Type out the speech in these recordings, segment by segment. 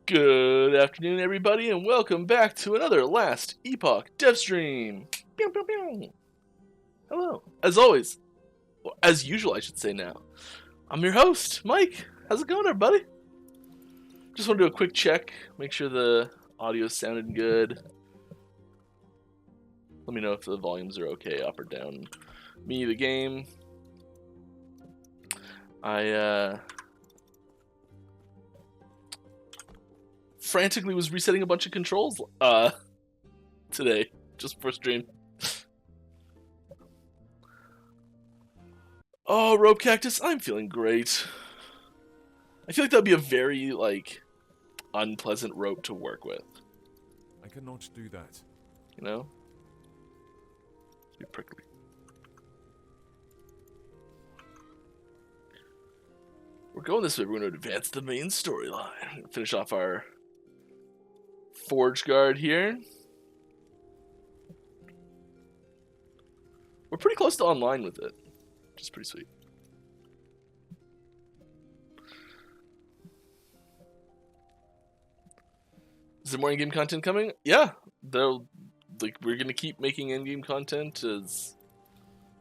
Good afternoon, everybody, and welcome back to another Last Epoch dev stream. Pew, pew, pew. Hello. As always, well, as usual, I should say now, I'm your host, Mike. How's it going, everybody? Just want to do a quick check, make sure the audio sounded good. Let me know if the volumes are okay, up or down. Me, the game. I frantically was resetting a bunch of controls today, just before stream. Oh, Rope Cactus, I'm feeling great. I feel like that'd be a very, unpleasant rope to work with. I cannot do that. You know? It'd be prickly. We're going this way. We're going to advance the main storyline. Finish off our Forge Guard here. We're pretty close to online with it, which is pretty sweet. Is there more in-game content coming? Yeah, we're gonna keep making in-game content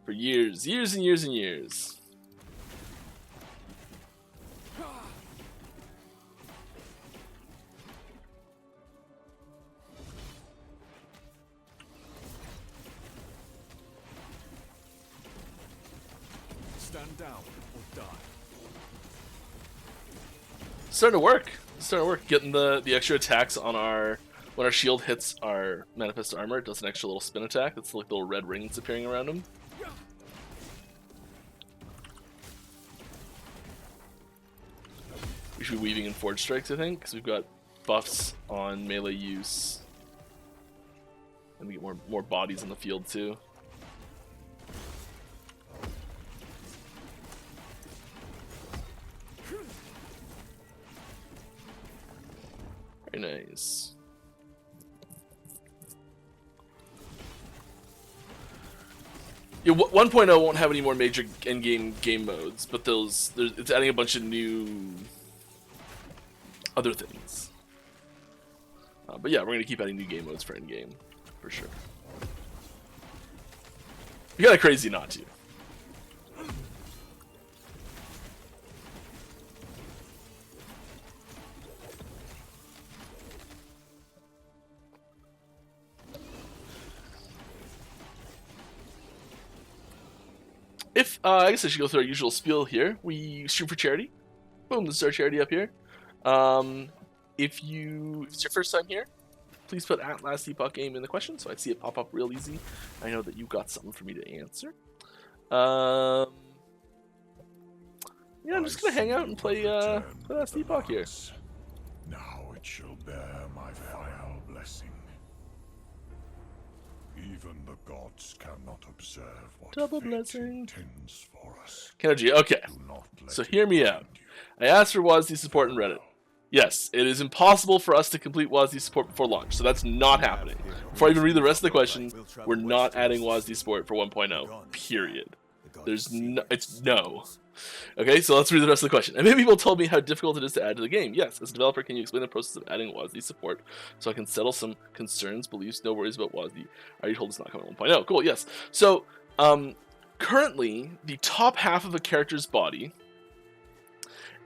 for years and years and years. Stand down or die. Starting to work. Getting the extra attacks on when our shield hits our manifest armor, it does an extra little spin attack. That's like little red rings appearing around him. We should be weaving in Forge Strikes, I think, because we've got buffs on melee use. And we get more bodies in the field too. Very nice. Yeah, 1.0 won't have any more major endgame game modes, but it's adding a bunch of new other things. But yeah, we're going to keep adding new game modes for endgame, for sure. You gotta crazy not to. If I guess I should go through our usual spiel here. We stream for charity. Boom, this is our charity up here. If it's your first time here, please put @Last Epoch Game in the question so I see it pop up real easy. I know that you got something for me to answer. Yeah, I'm just gonna hang out and play Last Epoch here. Now it shall bear my final blessing. Even the gods cannot observe what Double fate blessing. intends for us. Kenji, okay. Do not let So it hear me blind out. you. I asked for WASD support in Reddit. Yes, it is impossible for us to complete WASD support before launch, so that's not happening. Before I even read the rest of the question, we're not adding WASD support for 1.0, period. It's no. Okay, so let's read the rest of the question. And many people told me how difficult it is to add to the game. Yes, as a developer, can you explain the process of adding WASD support so I can settle some concerns, beliefs, no worries about WASD? Are you told it's not coming 1.0? Cool, yes. So, currently, the top half of a character's body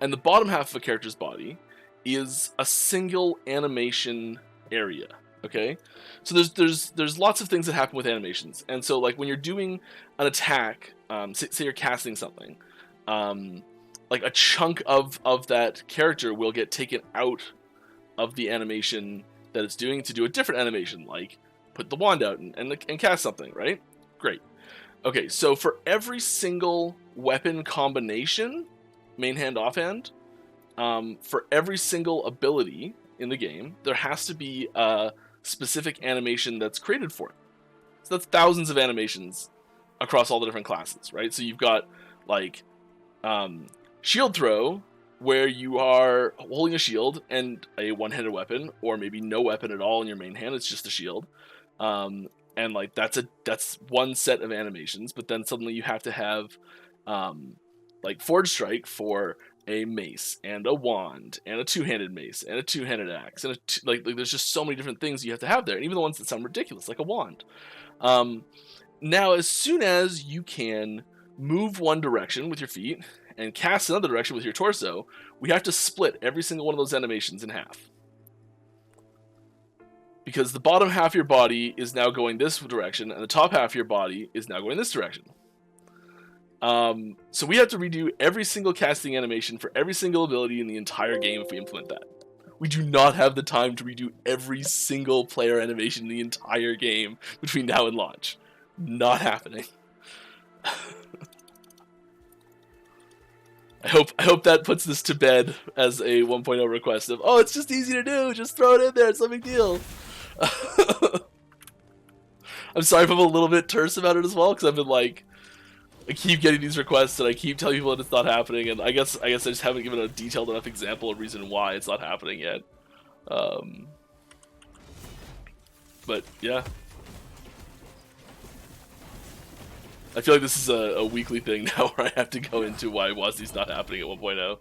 and the bottom half of a character's body is a single animation area. Okay, so there's lots of things that happen with animations, and so like when you're doing an attack, say you're casting something, like a chunk of that character will get taken out of the animation that it's doing to do a different animation, like put the wand out and cast something, right? Great. Okay, so for every single weapon combination, main hand, offhand, for every single ability in the game, there has to be a specific animation that's created for it. So that's thousands of animations across all the different classes, right? So you've got like shield throw, where you are holding a shield and a one-handed weapon, or maybe no weapon at all in your main hand, it's just a shield. And like that's one set of animations, but then suddenly you have to have like Forge Strike for a mace and a wand and a two-handed mace and a two-handed axe and like there's just so many different things you have to have there, and even the ones that sound ridiculous, like a wand. Now, as soon as you can move one direction with your feet and cast another direction with your torso, we have to split every single one of those animations in half. Because the bottom half of your body is now going this direction, and the top half of your body is now going this direction. So we have to redo every single casting animation for every single ability in the entire game if we implement that. We do not have the time to redo every single player animation in the entire game between now and launch. Not happening. I hope that puts this to bed as a 1.0 request of, oh, it's just easy to do, just throw it in there, it's no big deal. I'm sorry if I'm a little bit terse about it as well, because I've been like, I keep getting these requests and I keep telling people that it's not happening, and I guess I just haven't given a detailed enough example or reason why it's not happening yet. But yeah, I feel like this is a weekly thing now where I have to go into why WASD's not happening at 1.0.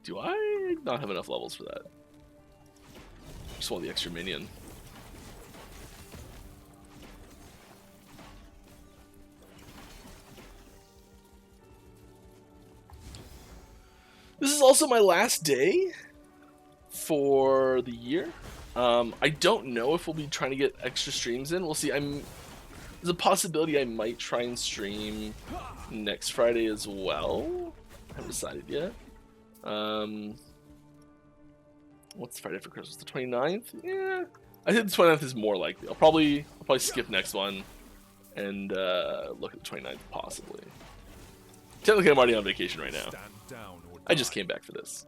Do I not have enough levels for that? Just want the extra minion. This is also my last day for the year. I don't know if we'll be trying to get extra streams in. We'll see. There's a possibility I might try and stream next Friday as well. I haven't decided yet. What's Friday for Christmas? The 29th? Yeah, I think the 29th is more likely. I'll probably skip next one and look at the 29th possibly. Technically, I'm already on vacation right now. I just came back for this.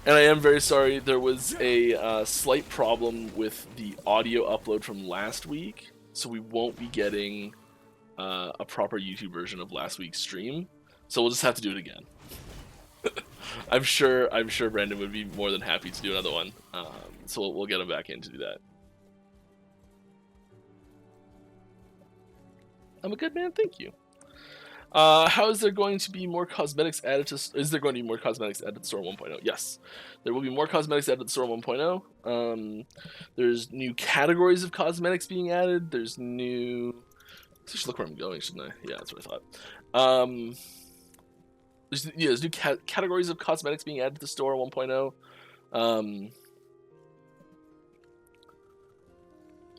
And I am very sorry, there was a slight problem with the audio upload from last week, so we won't be getting a proper YouTube version of last week's stream. So we'll just have to do it again. I'm sure Brandon would be more than happy to do another one. So we'll get him back in to do that. I'm a good man, thank you. How is there going to be more cosmetics added to? Is there going to be more cosmetics added to Store 1.0? Yes, there will be more cosmetics added to Store 1.0. There's new categories of cosmetics being added. There's new. I should look where I'm going, shouldn't I? Yeah, that's what I thought. There's new categories of cosmetics being added to Store 1.0.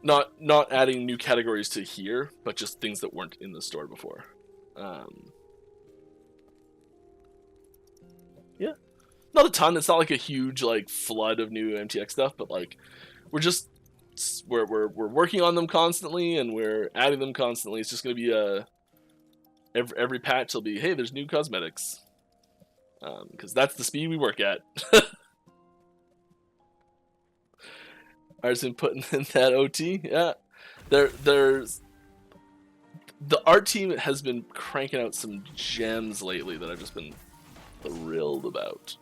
Not adding new categories to here, but just things that weren't in the store before. Yeah, not a ton. It's not like a huge like flood of new MTX stuff, but like we're working on them constantly and we're adding them constantly. It's just gonna be every patch will be, hey, there's new cosmetics, because that's the speed we work at. I've been putting in that OT. Yeah, there's the art team has been cranking out some gems lately that I've just been thrilled about.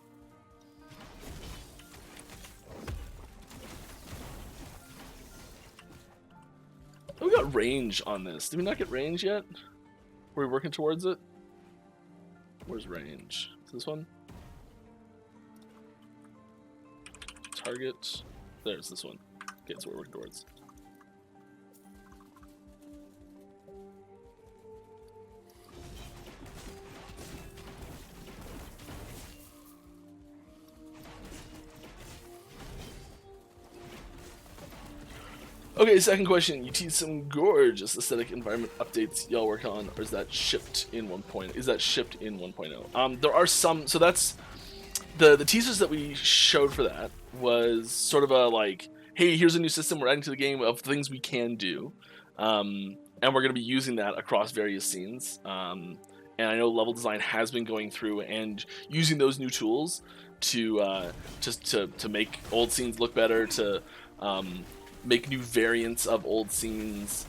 Oh, we got range on this. Did we not get range yet? Were we working towards it? Where's range? Is this one? Target. There's this one. Okay, that's what we're working towards. Okay, second question. You teased some gorgeous aesthetic environment updates y'all work on, or is that shipped in 1.0? Is that shipped in 1.0? There are some. So that's the teasers that we showed for that was sort of a like, hey, here's a new system we're adding to the game of things we can do, and we're going to be using that across various scenes. And I know level design has been going through and using those new tools to make old scenes look better, to make new variants of old scenes,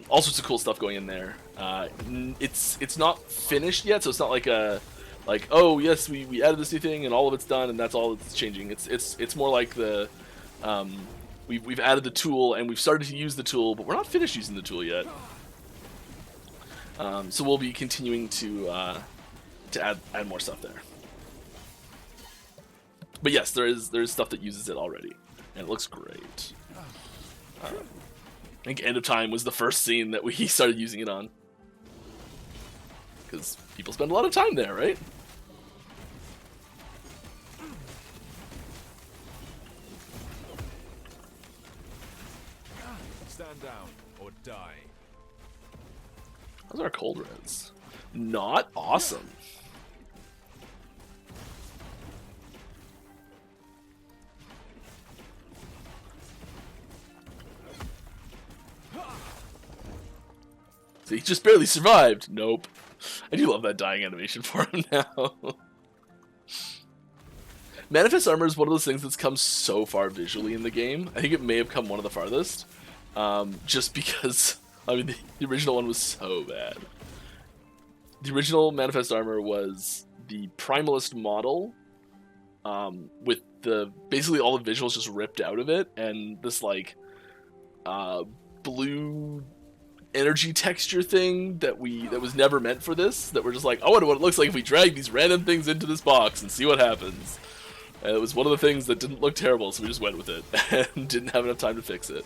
all sorts of cool stuff going in there. It's not finished yet, so it's not like oh yes, we added this new thing and all of it's done and that's all that's changing. It's more like the we've added the tool and we've started to use the tool, but we're not finished using the tool yet. So we'll be continuing to add more stuff there. But yes, there is stuff that uses it already, and it looks great. I think End of Time was the first scene that we started using it on, because people spend a lot of time there, right? Stand down or die. How's our cold res? Not awesome. So he just barely survived. Nope. I do love that dying animation for him now. Manifest Armor is one of those things that's come so far visually in the game. I think it may have come one of the farthest. Just because, I mean, the original one was so bad. The original Manifest Armor was the Primalist model, with basically all the visuals just ripped out of it, and this like blue energy texture thing that was never meant for this. That we're just like, I wonder what it looks like if we drag these random things into this box and see what happens. And it was one of the things that didn't look terrible, so we just went with it and didn't have enough time to fix it.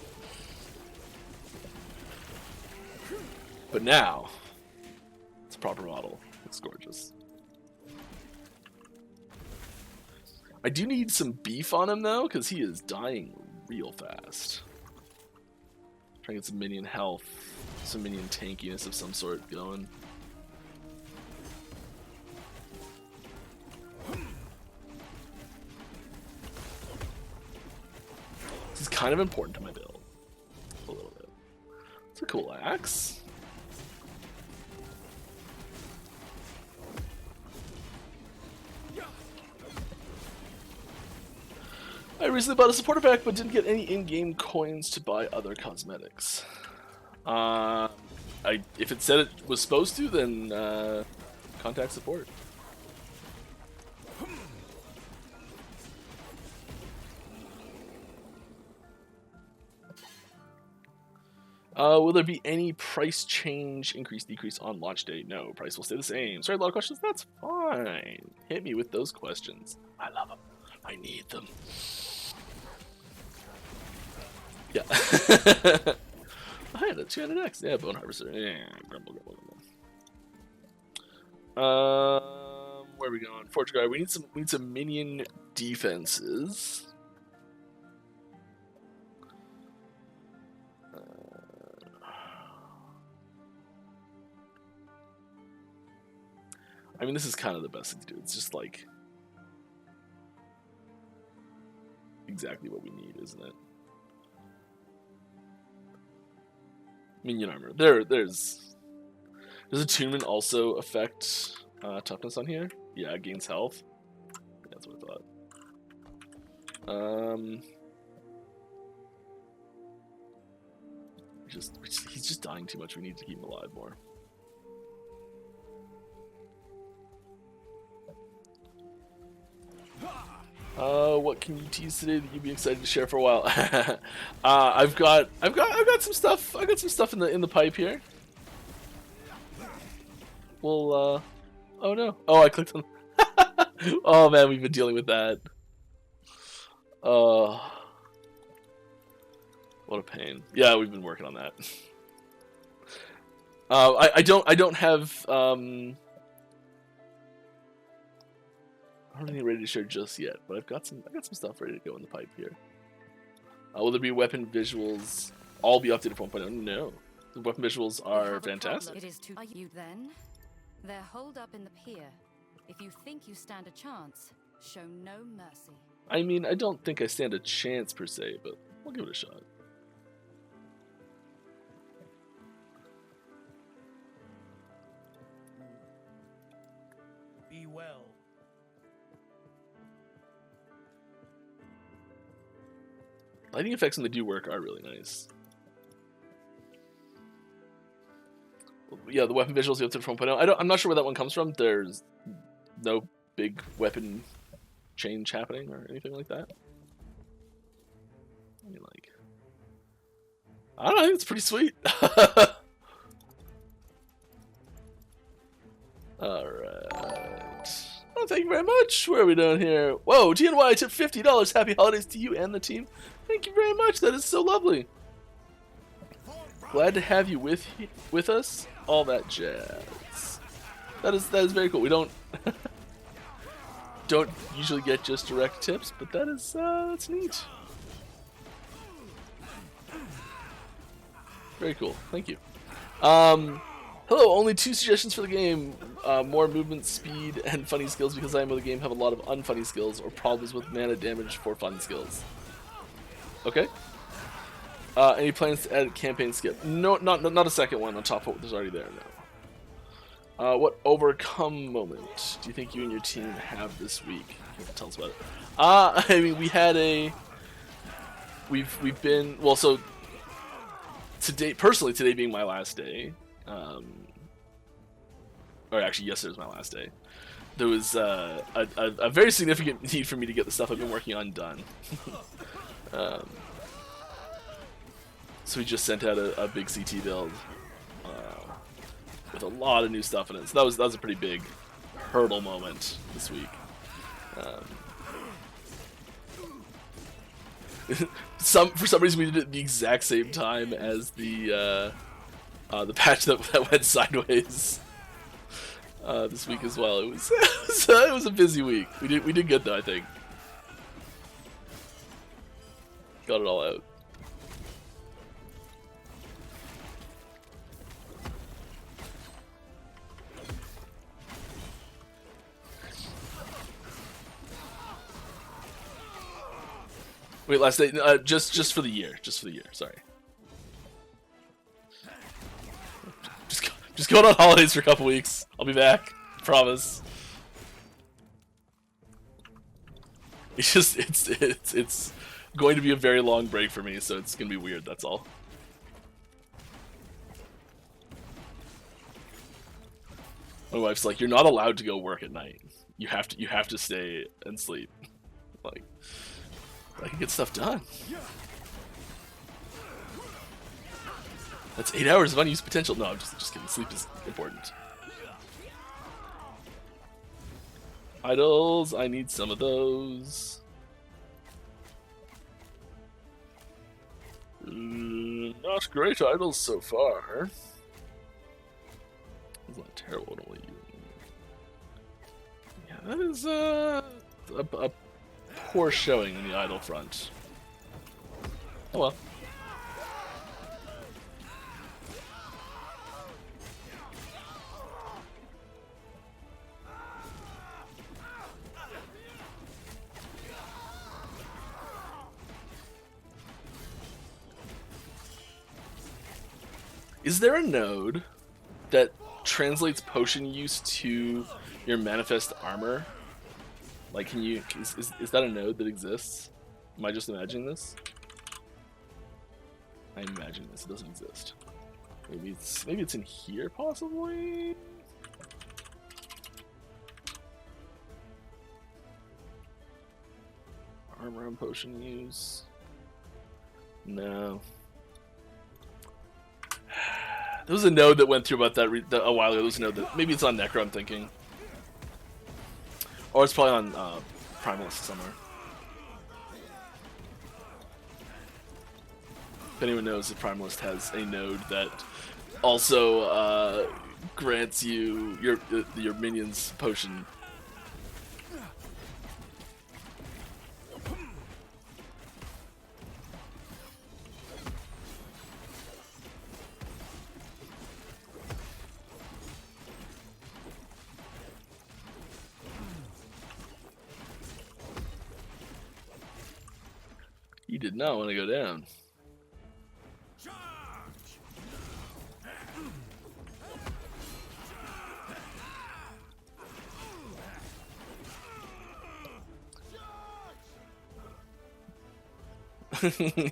But now, it's a proper model. It's gorgeous. I do need some beef on him, though, because he is dying real fast. Trying to get some minion health, some minion tankiness of some sort going. This is kind of important to my build. A little bit. It's a cool axe. I recently bought a supporter pack, but didn't get any in-game coins to buy other cosmetics. If it said it was supposed to, then contact support. Will there be any price change, increase, decrease on launch day? No, price will stay the same. Sorry, a lot of questions? That's fine. Hit me with those questions. I love them. I need them. Yeah. Hey, the 200X. Yeah, Bone Harvester. Yeah, grumble. Where are we going? Forge Guard. We need some minion defenses. I mean, this is kind of the best thing to do. It's just like exactly what we need, isn't it? Minion armor. There's attunement also affect toughness on here? Yeah, it gains health. That's what I thought. He's just dying too much. We need to keep him alive more. What can you tease today that you'd be excited to share for a while? I've got some stuff. I got some stuff in the pipe here. Well, oh no. Oh, I clicked on. Oh man, we've been dealing with that. What a pain. Yeah, we've been working on that. I don't have I don't have anything ready to share just yet, but I've got some stuff ready to go in the pipe here. Will there be weapon visuals? All be updated for 1.0? No, the weapon visuals are fantastic. It is to you then. They're holed up in the pier. If you think you stand a chance, show no mercy. I mean, I don't think I stand a chance per se, but we'll give it a shot. Be well. Lighting effects when they do work are really nice. Yeah, the weapon visuals you have to 1.0. I'm not sure where that one comes from. There's no big weapon change happening or anything like that. I mean, like, I don't know. I think it's pretty sweet. Alright. Oh, thank you very much. Where are we doing here? Whoa, TNY tip $50. Happy holidays to you and the team. Thank you very much. That is so lovely. Glad to have you with us. All that jazz. That is very cool. We don't usually get just direct tips, but that's neat. Very cool. Thank you. Hello, only 2 suggestions for the game. More movement, speed, and funny skills because I know the game have a lot of unfunny skills or problems with mana damage for fun skills. Okay. Any plans to add campaign skip? No, not a second one on top of what there's already there. No. What overcome moment do you think you and your team have this week? Tell us about it. I mean, we had we've been well. So today, personally, today being my last day. Or actually, yesterday was my last day. There was a very significant need for me to get the stuff I've been working on done. So we just sent out a big CT build with a lot of new stuff in it. So that was a pretty big hurdle moment this week. For some reason we did it at the exact same time as the patch that went sideways this week as well. It was a busy week. We did good though, I think. Got it all out. Wait, last day, just for the year, sorry. Just going on holidays for a couple weeks. I'll be back, promise. It's going to be a very long break for me, so it's gonna be weird. That's all. My wife's like, "You're not allowed to go work at night. You have to stay and sleep." Like, I can get stuff done. That's 8 hours of unused potential. No, I'm just kidding. Sleep is important. Idols, I need some of those. Not great idols so far. It's not terrible, don't you? Yeah, that is a poor showing in the idol front. Oh well. Is there a node that translates potion use to your manifest armor? Like, can you is that a node that exists? Am I just imagining this? I imagine this. It doesn't exist. Maybe it's in here, possibly. Armor and potion use. No. There was a node that went through about that a while ago. There was a node that maybe it's on Necro, I'm thinking, or it's probably on Primalist somewhere. If anyone knows if Primalist has a node that also grants you your minion's potion. He did not want to go down.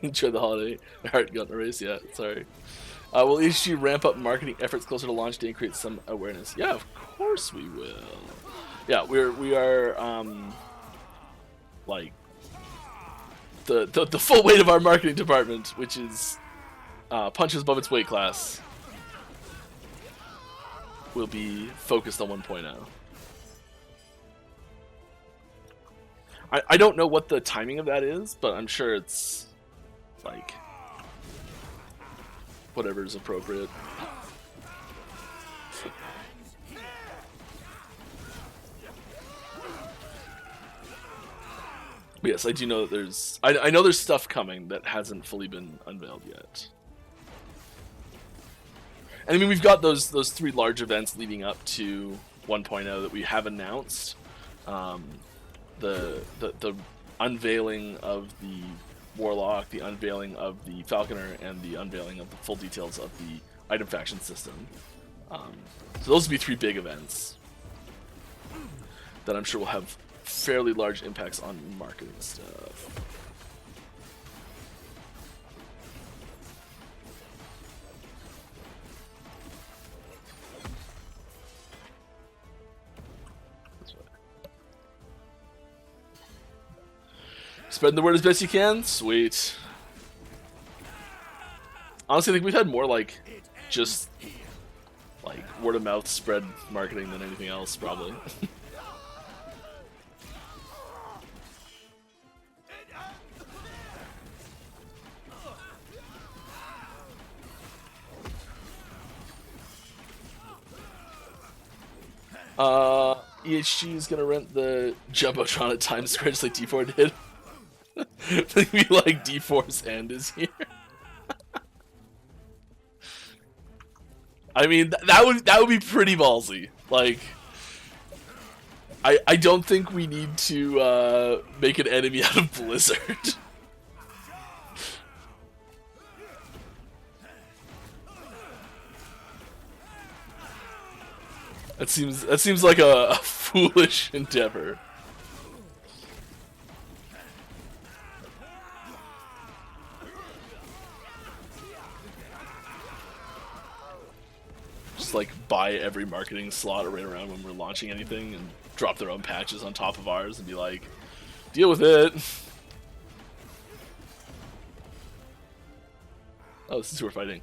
Enjoy the holiday. My heart got erased yet. Sorry. Will HG ramp up marketing efforts closer to launch day and create some awareness? Yeah, of course we will. Yeah, we are like the full weight of our marketing department, which is punches above its weight class. will be focused on 1.0. I don't know what the timing of that is, but I'm sure it's like whatever is appropriate. But yes, I do know that there's... I know there's stuff coming that hasn't fully been unveiled yet. And I mean, we've got those 3 large events leading up to 1.0 that we have announced. The unveiling of the Warlock, the unveiling of the Falconer, and the unveiling of the full details of the item faction system. So those will be 3 big events that I'm sure will have fairly large impacts on marketing stuff. Spreading the word as best you can? Sweet. Honestly, I think we've had more like just like word of mouth spread marketing than anything else, probably. EHG is gonna rent the Jumbotron at Times Square just like D4 did. I think we like D4's end is here. I mean, that would be pretty ballsy. Like, I don't think we need to make an enemy out of Blizzard. That seems like a foolish endeavor. Just like buy every marketing slot right around when we're launching anything and drop their own patches on top of ours and be like, deal with it. Oh, this is who we're fighting.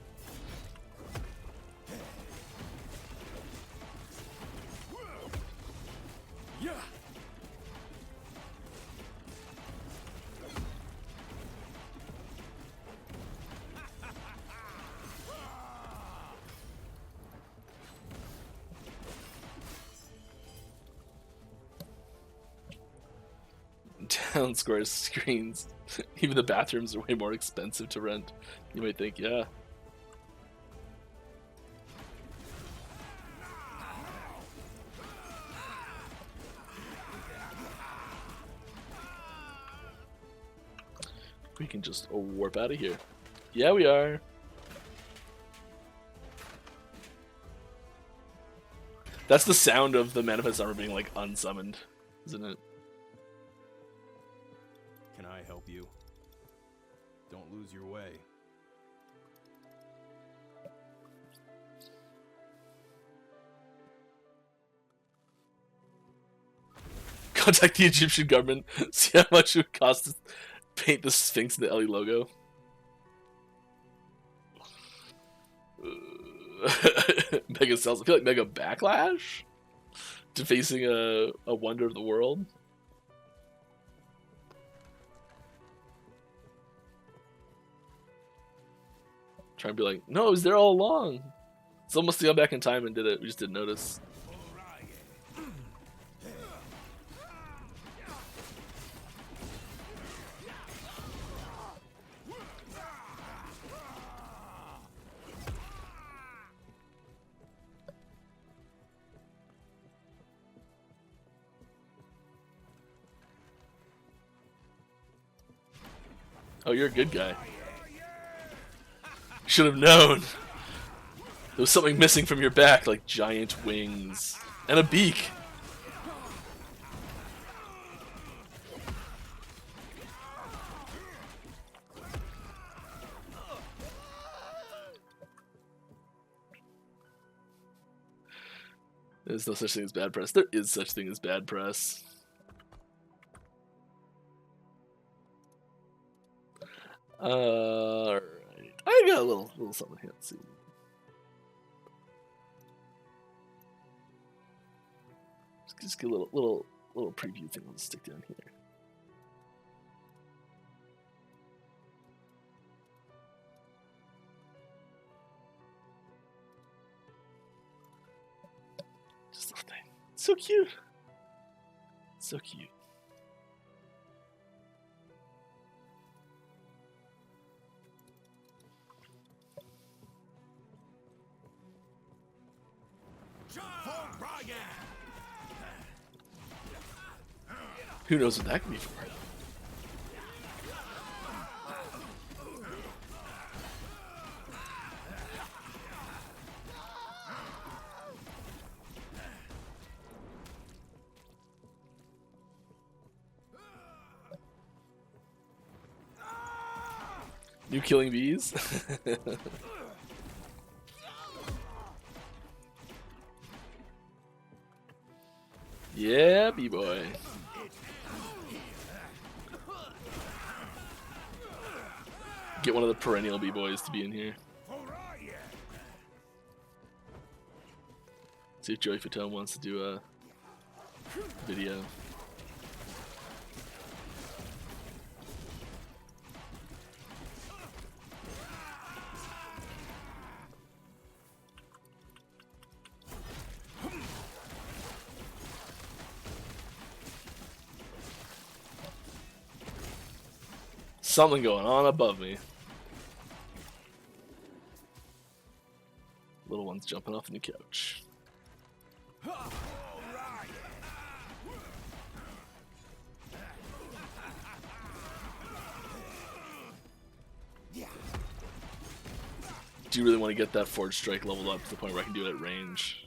Town square screens. Even the bathrooms are way more expensive to rent. You might think, yeah. We can just warp out of here. Yeah, we are. That's the sound of the manifest armor being like unsummoned, isn't it? Can I help you? Don't lose your way. Contact the Egyptian government. See how much it would cost to paint the Sphinx in the Ellie logo. Mega sells. I feel like Mega Backlash? Defacing a wonder of the world. Try and be like, no, it was there all along. Someone must have gone back in time and did it. We just didn't notice. Oh, you're a good guy. Should have known. There was something missing from your back, like giant wings and a beak. There's no such thing as bad press. There is such thing as bad press. Alright. I got a little something here. Let's see. Just get a little preview thing. Let's stick down here. Just a little thing. So cute. So cute. Who knows what that could be for? New killing bees? Yeah, B-boy. Get one of the perennial B-boys to be in here. See if Joey Fatone wants to do a video. Something going on above me. Little one's jumping off the new couch. Do you really want to get that Forge Strike leveled up to the point where I can do it at range?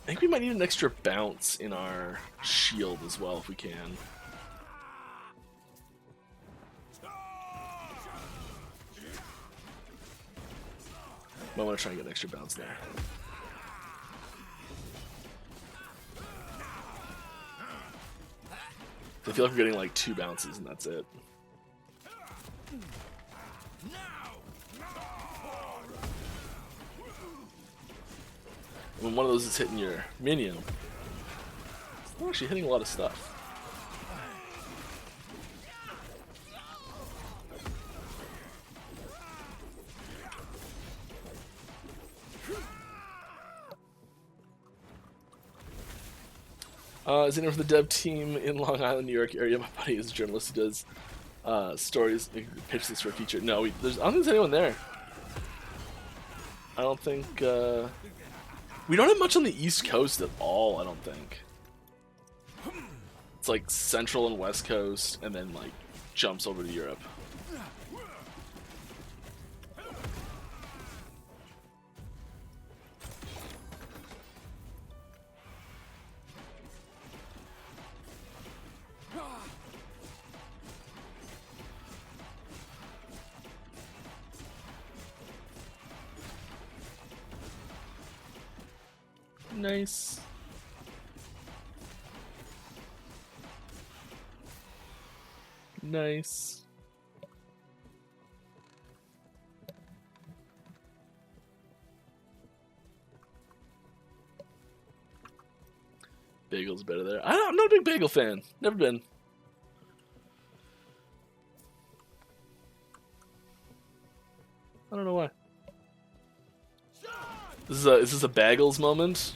I think we might need an extra bounce in our shield as well if we can. Might want to try and get an extra bounce there. I feel like we're getting like 2 bounces and that's it. When one of those is hitting your minion, it's actually hitting a lot of stuff. Is anyone from the dev team in Long Island, New York area? My buddy is a journalist who does stories. Pitch this for a feature. No, I don't think there's anyone there. I don't think. We don't have much on the East Coast at all, I don't think. It's like Central and West Coast, and then like jumps over to Europe. Nice. Nice. Bagel's better there. I'm not a big bagel fan. Never been. I don't know why. Is this a Bagels moment?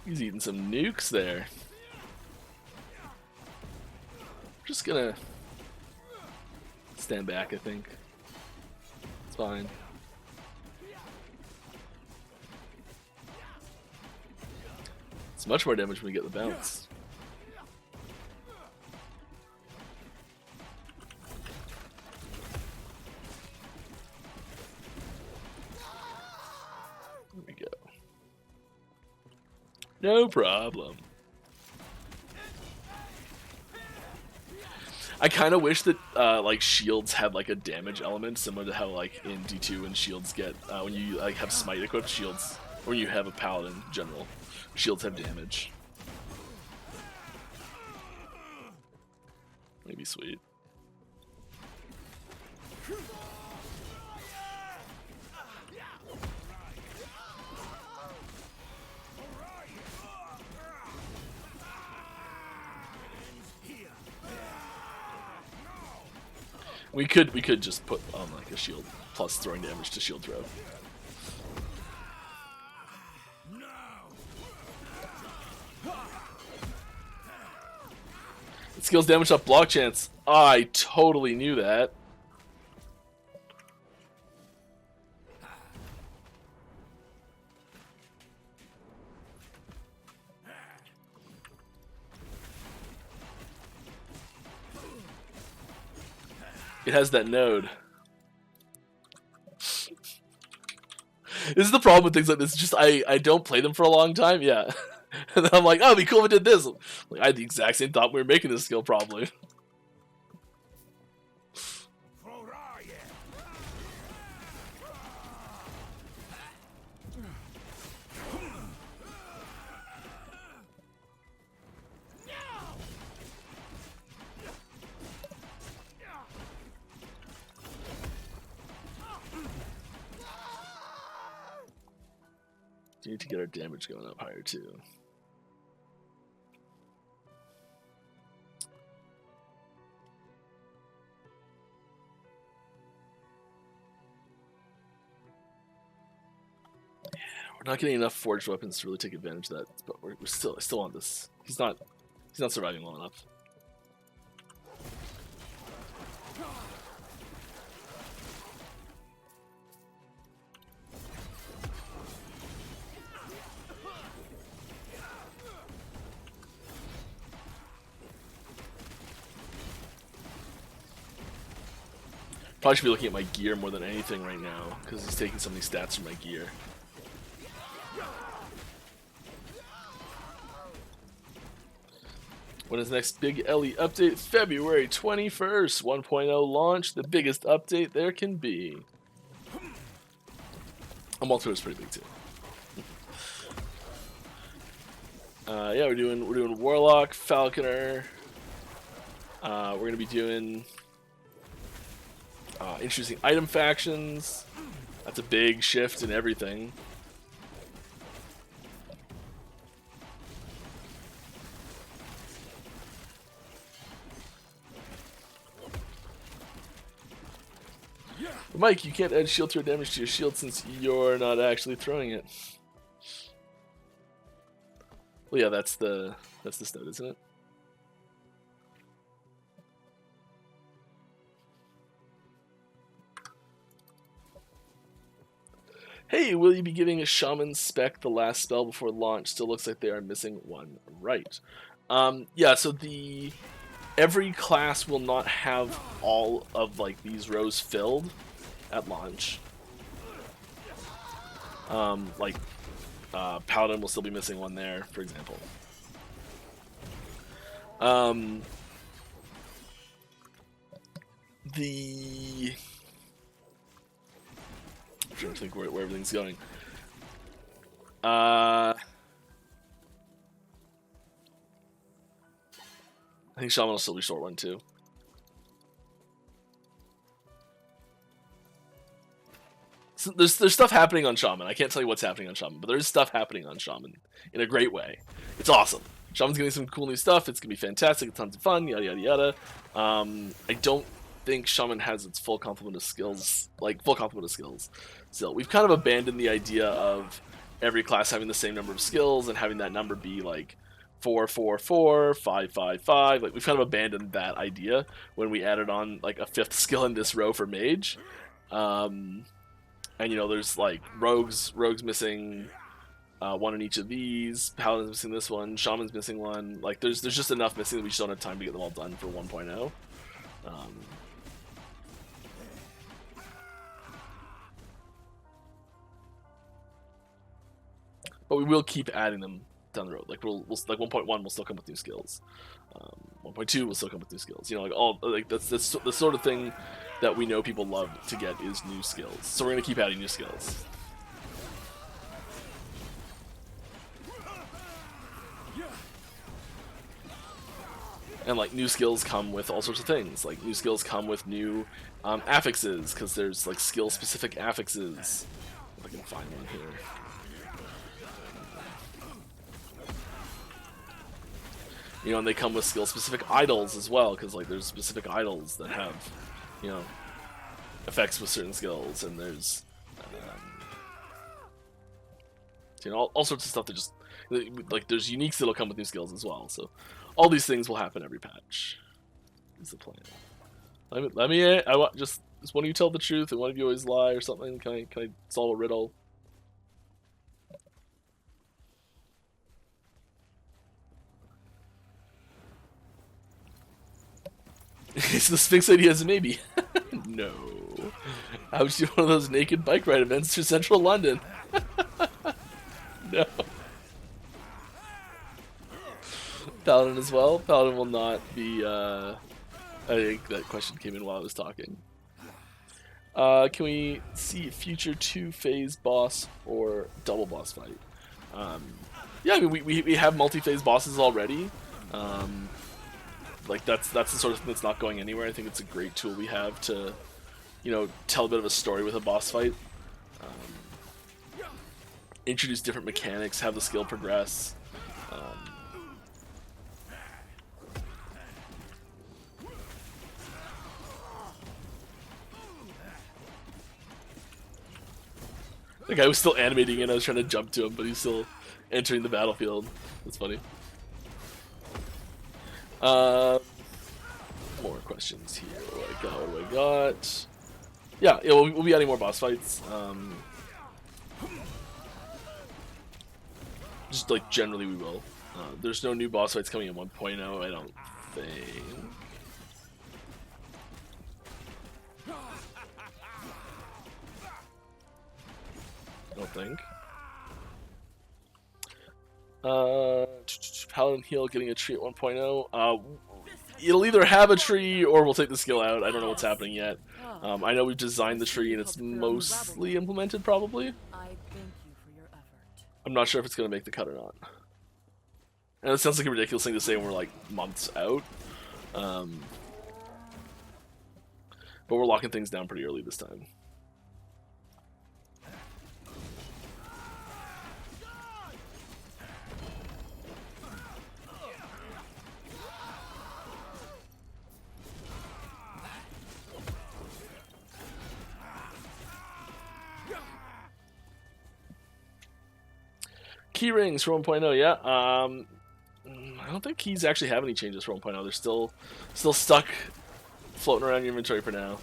He's eating some nukes there. Just gonna stand back, I think. It's fine. It's much more damage when we get the bounce. No problem. I kind of wish that like shields had like a damage element similar to how like in D2 when shields get when you like have smite equipped shields, or when you have a paladin in general, shields have damage. Maybe sweet. We could just put on like a shield plus throwing damage to shield throw. It skills damage up block chance. I totally knew that. It has that node. This is the problem with things like this. Just I don't play them for a long time. Yeah, and then I'm like, oh, it'd be cool if it did this. Like, I had the exact same thought when we were making this skill, probably. We need to get our damage going up higher too. Yeah, we're not getting enough forged weapons to really take advantage of that, but we're still on this. He's not surviving long enough. Probably should be looking at my gear more than anything right now, because he's taking so many stats from my gear. When is the next big LE update? February 21st, 1.0 launch, the biggest update there can be. A multiplayer is pretty big too. Yeah, we're doing Warlock, Falconer. We're gonna be doing introducing item factions. That's a big shift in everything. Mike, you can't add shield throw damage to your shield since you're not actually throwing it. Well, yeah, that's the node, isn't it? Hey, will you be giving a shaman spec the last spell before launch? Still looks like they are missing one. Right. Yeah, so every class will not have all of like these rows filled at launch. Paladin will still be missing one there, for example. I'm trying to think where everything's going. I think Shaman will still be short one too. So there's stuff happening on Shaman. I can't tell you what's happening on Shaman, but there's stuff happening on Shaman in a great way. It's awesome. Shaman's getting some cool new stuff. It's gonna be fantastic. It's tons of fun. Yada yada yada. I don't think Shaman has its full complement of skills. Still, we've kind of abandoned the idea of every class having the same number of skills and having that number be like 4, 4, 4, 5, 5, 5. Like, we've kind of abandoned that idea when we added on like a 5th skill in this row for mage. And you know, there's like rogues missing one in each of these. Paladin's missing this one. Shaman's missing one. Like, there's just enough missing that we just don't have time to get them all done for 1.0. But we will keep adding them down the road. Like we'll like 1.1 will still come with new skills. 1.2 will still come with new skills. You know, like all like that's the sort of thing that we know people love to get is new skills. So we're gonna keep adding new skills. And like new skills come with all sorts of things. Like new skills come with new affixes, because there's like skill specific affixes. If I can find one here. You know, and they come with skill specific idols as well, because like there's specific idols that have, you know, effects with certain skills, and there's you know, all sorts of stuff that just like there's uniques that'll come with new skills as well. So all these things will happen every patch. Is the plan. Let me I want just one of you tell the truth and one of you always lie or something. Can I solve a riddle? Is the Sphinx idea as a maybe? No. I would do one of those naked bike ride events through central London. No. Paladin as well? Paladin will not be, I think that question came in while I was talking. Can we see future 2-phase boss or double boss fight? Yeah, I mean, we have multi-phase bosses already. Like that's the sort of thing that's not going anywhere. I think it's a great tool we have to, you know, tell a bit of a story with a boss fight. Introduce different mechanics, have the skill progress. The guy was still animating and I was trying to jump to him, but he's still entering the battlefield. That's funny. More questions here. What do I got? Yeah, we'll be adding more boss fights. Just like generally we will. There's no new boss fights coming in 1.0, I don't think. Paladin heal getting a tree at 1.0. It'll either have a tree or we'll take the skill out. I don't know what's happening yet. I know we've designed the tree and it's mostly implemented probably. I'm not sure if it's going to make the cut or not. And it sounds like a ridiculous thing to say when we're like months out. But we're locking things down pretty early this time. Key rings for 1.0, yeah. I don't think keys actually have any changes for 1.0. They're still stuck floating around your inventory for now.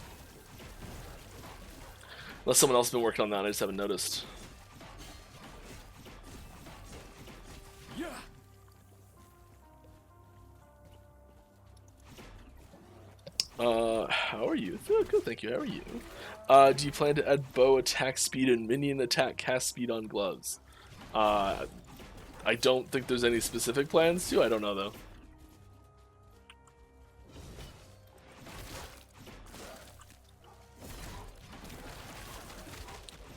Unless someone else has been working on that, I just haven't noticed. How are you? Good, thank you. How are you? Do you plan to add bow attack speed and minion attack cast speed on gloves? I don't think there's any specific plans to. I don't know though.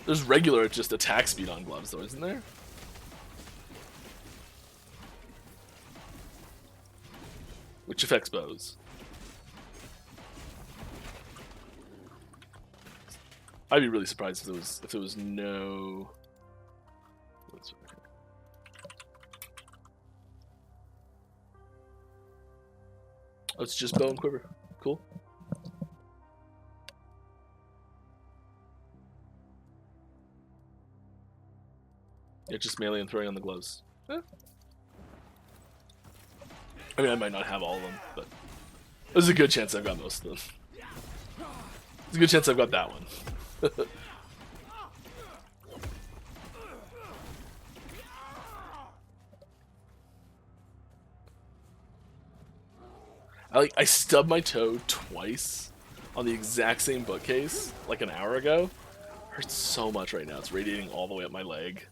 There's regular just attack speed on gloves though, isn't there? Which affects bows. I'd be really surprised if there was no. Oh, it's just bow and quiver. Cool. Yeah, just melee and throwing on the gloves. Eh. I mean, I might not have all of them, but there's a good chance I've got most of them. There's a good chance I've got that one. I stubbed my toe twice on the exact same bookcase like an hour ago. Hurts so much right now. It's radiating all the way up my leg.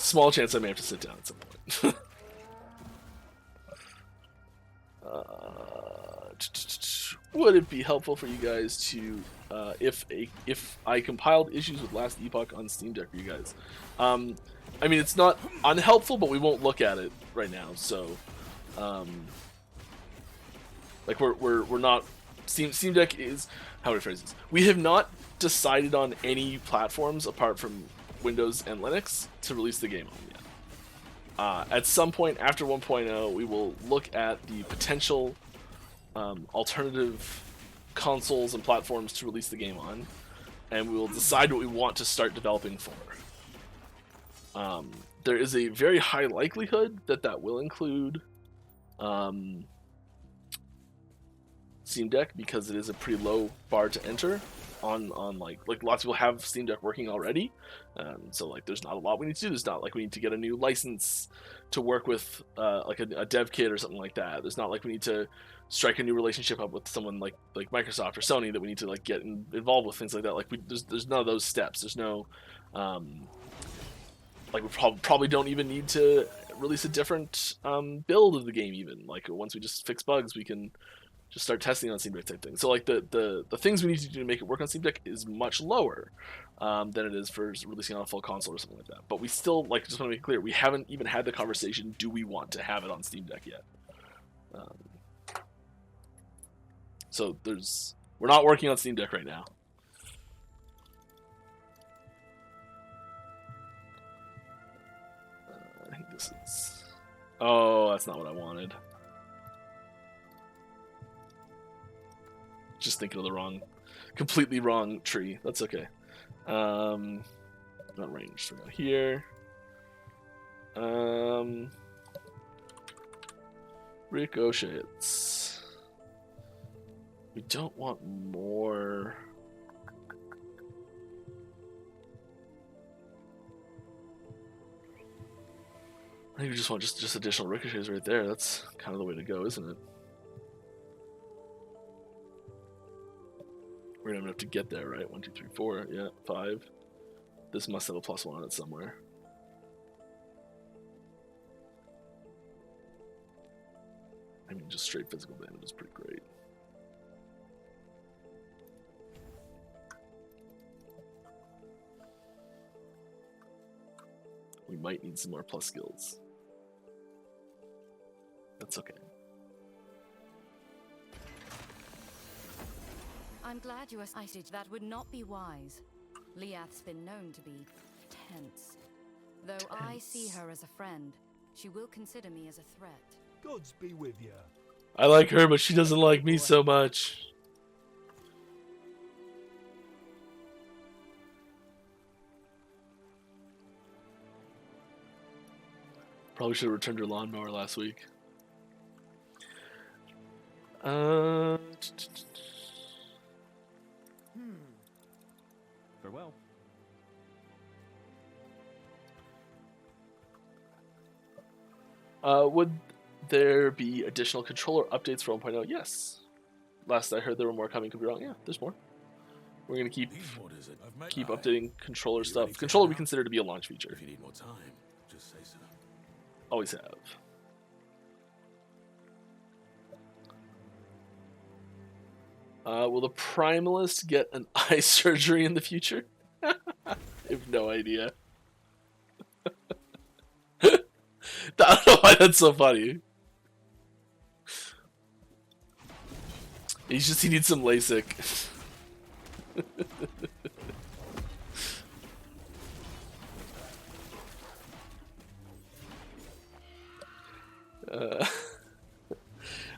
small chance I may have to sit down at some point. Would it be helpful for you guys to, if I compiled issues with Last Epoch on Steam Deck for you guys? I mean, it's not unhelpful, but we won't look at it right now. So, like we're not. Steam Deck is, how do I phrase this? We have not decided on any platforms apart from Windows and Linux to release the game on yet. At some point after 1.0, we will look at the potential alternative consoles and platforms to release the game on, and we will decide what we want to start developing for. There is a very high likelihood that will include Steam Deck, because it is a pretty low bar to enter on like lots of people have Steam Deck working already, so like there's not a lot we need to do. There's not like we need to get a new license to work with like a dev kit or something like that. There's not like we need to strike a new relationship up with someone like Microsoft or Sony that we need to like get involved with, things like that. Like there's none of those steps. There's no like we probably don't even need to release a different build of the game. Even like once we just fix bugs, we can just start testing on Steam Deck type thing. So like the things we need to do to make it work on Steam Deck is much lower than it is for releasing on a full console or something like that. But we still, like, just want to make it clear, we haven't even had the conversation, do we want to have it on Steam Deck yet? So we're not working on Steam Deck right now. I think this is, oh, that's not what I wanted. Just thinking of the completely wrong tree. That's okay. Not ranged. We're not here. Ricochets. We don't want more. I think we just want just additional ricochets right there. That's kind of the way to go, isn't it? We're gonna have to get there, right? 1, 2, 3, 4, yeah, 5. This must have a +1 on it somewhere. I mean, just straight physical damage is pretty great. We might need some more plus skills. That's okay. I'm glad you are cited. That would not be wise. Liath's been known to be tense. Though I see her as a friend, she will consider me as a threat. Gods be with you. I like her, but she doesn't like me so much. Probably should have returned her lawnmower last week. Farewell. Would there be additional controller updates for 1.0? Yes. Last I heard there were more coming. Could be wrong. Yeah, there's more. We're gonna keep updating controller stuff. Controller we consider to be a launch feature. If you need more time, just say so. Always have. Will the Primalist get an eye surgery in the future? I have no idea. I don't know why that's so funny. He needs some LASIK.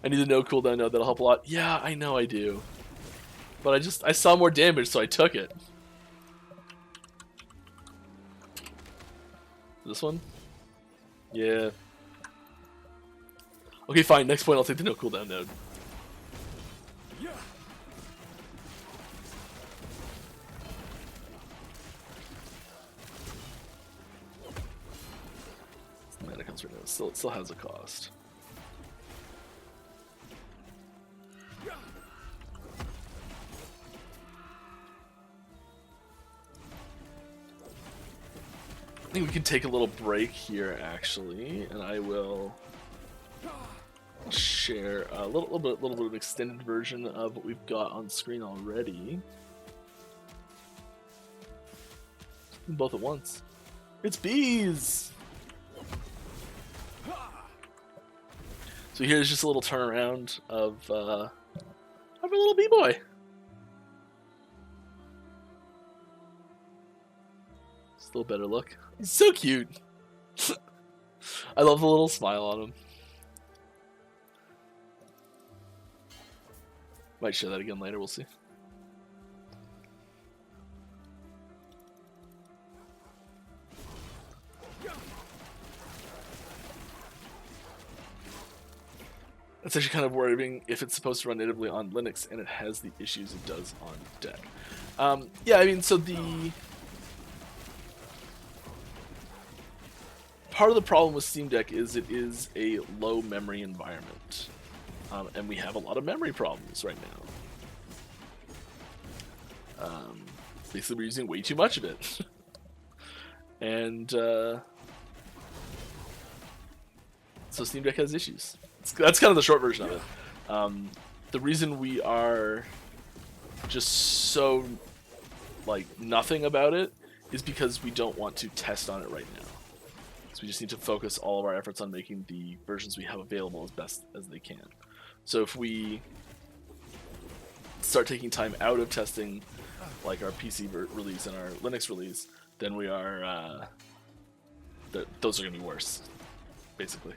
I need a no cooldown node, that'll help a lot. Yeah, I know I do. But I saw more damage, so I took it. This one? Yeah. Okay, fine. Next point, I'll take the no cooldown node. Mana comes right now. It still has a cost. think we can take a little break here, actually, and I will share a little bit of an extended version of what we've got on screen already. Both at once. It's bees! So here's just a little turnaround of our little bee boy. Still better look. He's so cute. I love the little smile on him. Might show that again later, we'll see. That's actually kind of worrying if it's supposed to run natively on Linux and it has the issues it does on deck. Yeah, I mean, so the part of the problem with Steam Deck is it is a low memory environment, and we have a lot of memory problems right now. Basically, we're using way too much of it, and so Steam Deck has issues. That's kind of the short version of it. The reason we are just so like nothing about it is because we don't want to test on it right now. So we just need to focus all of our efforts on making the versions we have available as best as they can. So if we start taking time out of testing like our PC release and our Linux release, then we are those are going to be worse, basically.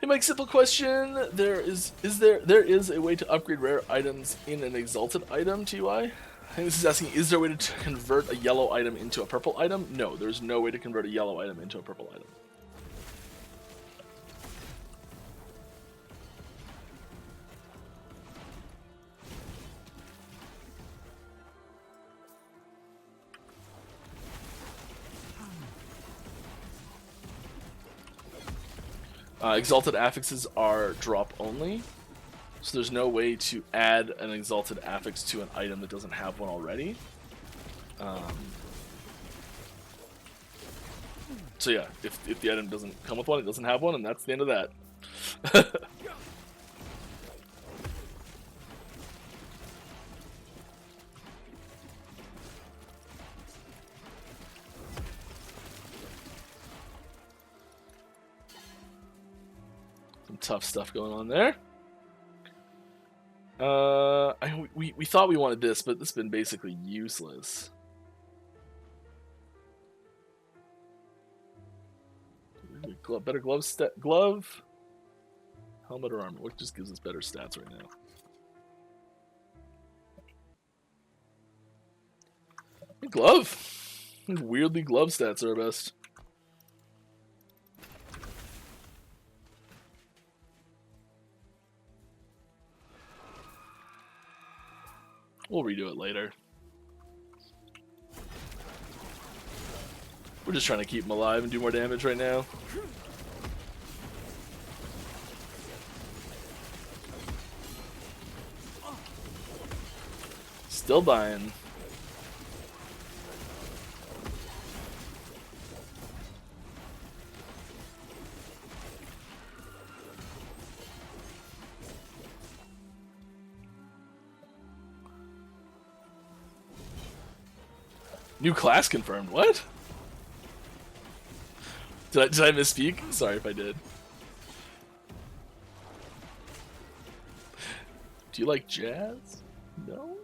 Hey Mike, simple question. There is a way to upgrade rare items in an exalted item, TY? I think this is asking, is there a way to convert a yellow item into a purple item? No, there's no way to convert a yellow item into a purple item. Exalted affixes are drop only, so there's no way to add an exalted affix to an item that doesn't have one already. So yeah, if the item doesn't come with one, it doesn't have one, and that's the end of that. Tough stuff going on there. We thought we wanted this, but this has been basically useless. Better glove, helmet or armor. What just gives us better stats right now? Glove. Weirdly, glove stats are our best. We'll redo it later. We're just trying to keep him alive and do more damage right now. Still dying. New class confirmed. What? Did I misspeak? Sorry if I did. Do you like jazz? No?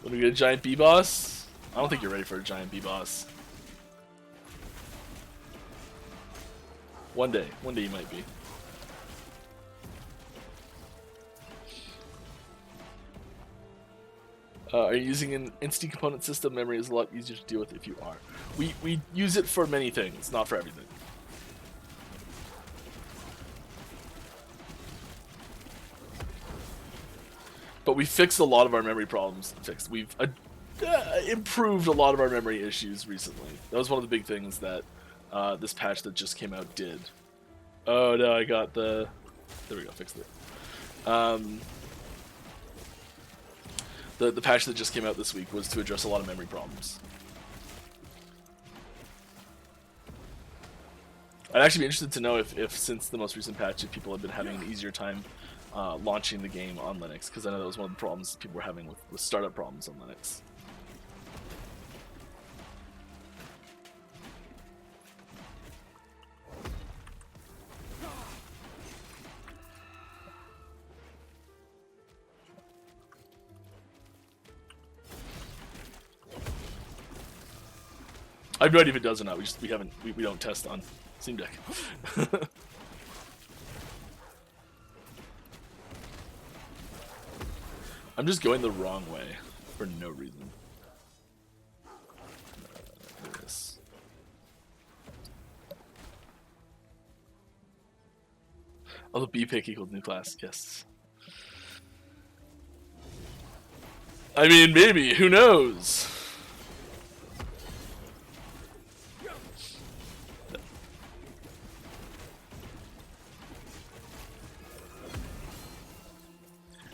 Want to get a giant bee boss? I don't think you're ready for a giant bee boss. One day you might be. Are you using an entity component system? Memory is a lot easier to deal with if you are. We use it for many things, not for everything. But we fixed a lot of our memory problems. We've improved a lot of our memory issues recently. That was one of the big things that this patch that just came out did. Oh no, I got the... There we go, fixed it. The patch that just came out this week was to address a lot of memory problems. I'd actually be interested to know if since the most recent patch, if people have been having an easier time launching the game on Linux, because I know that was one of the problems people were having with startup problems on Linux. I have no idea if it does or not. We don't test on Steam Deck. I'm just going the wrong way for no reason. This. Oh, the B pick equals new class. Yes. I mean, maybe. Who knows?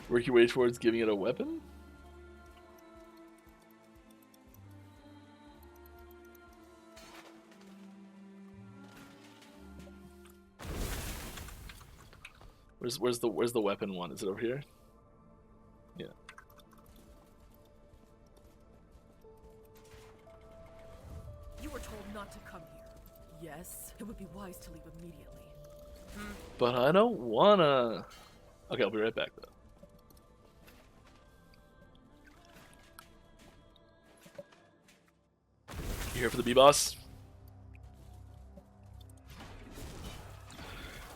Work your way towards giving it a weapon? Where's the weapon one? Is it over here? Yeah. You were told not to come here. Yes, it would be wise to leave immediately. But I don't wanna. Okay, I'll be right back though. You here for the B-boss?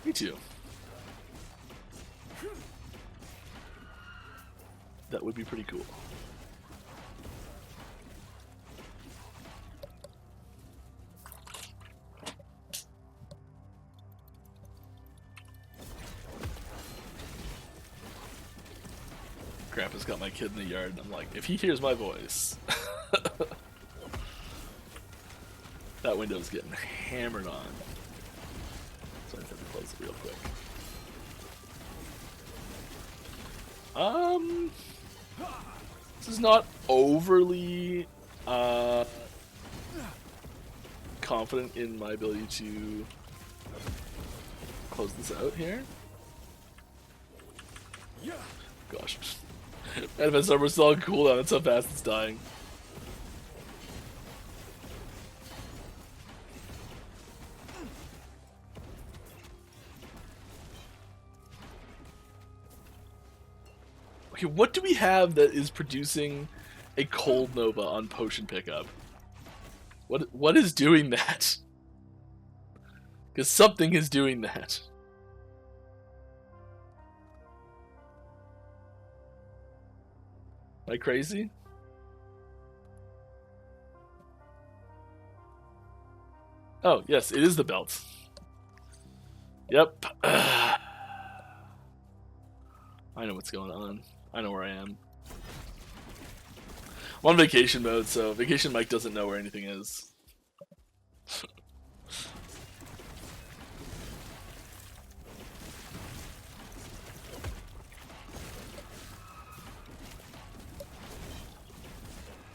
Me too. That would be pretty cool. Grandpa's got my kid in the yard, and I'm like, if he hears my voice... That window's getting hammered on. So I have to close it real quick. This is not overly confident in my ability to close this out here. Gosh. Advent Summer's still on cooldown, that's how fast it's dying. Okay, what do we have that is producing a cold nova on potion pickup? What is doing that? Because something is doing that. Am I crazy? Oh, yes, it is the belt. Yep. I know what's going on. I know where I am. I'm on vacation mode, so Vacation Mike doesn't know where anything is.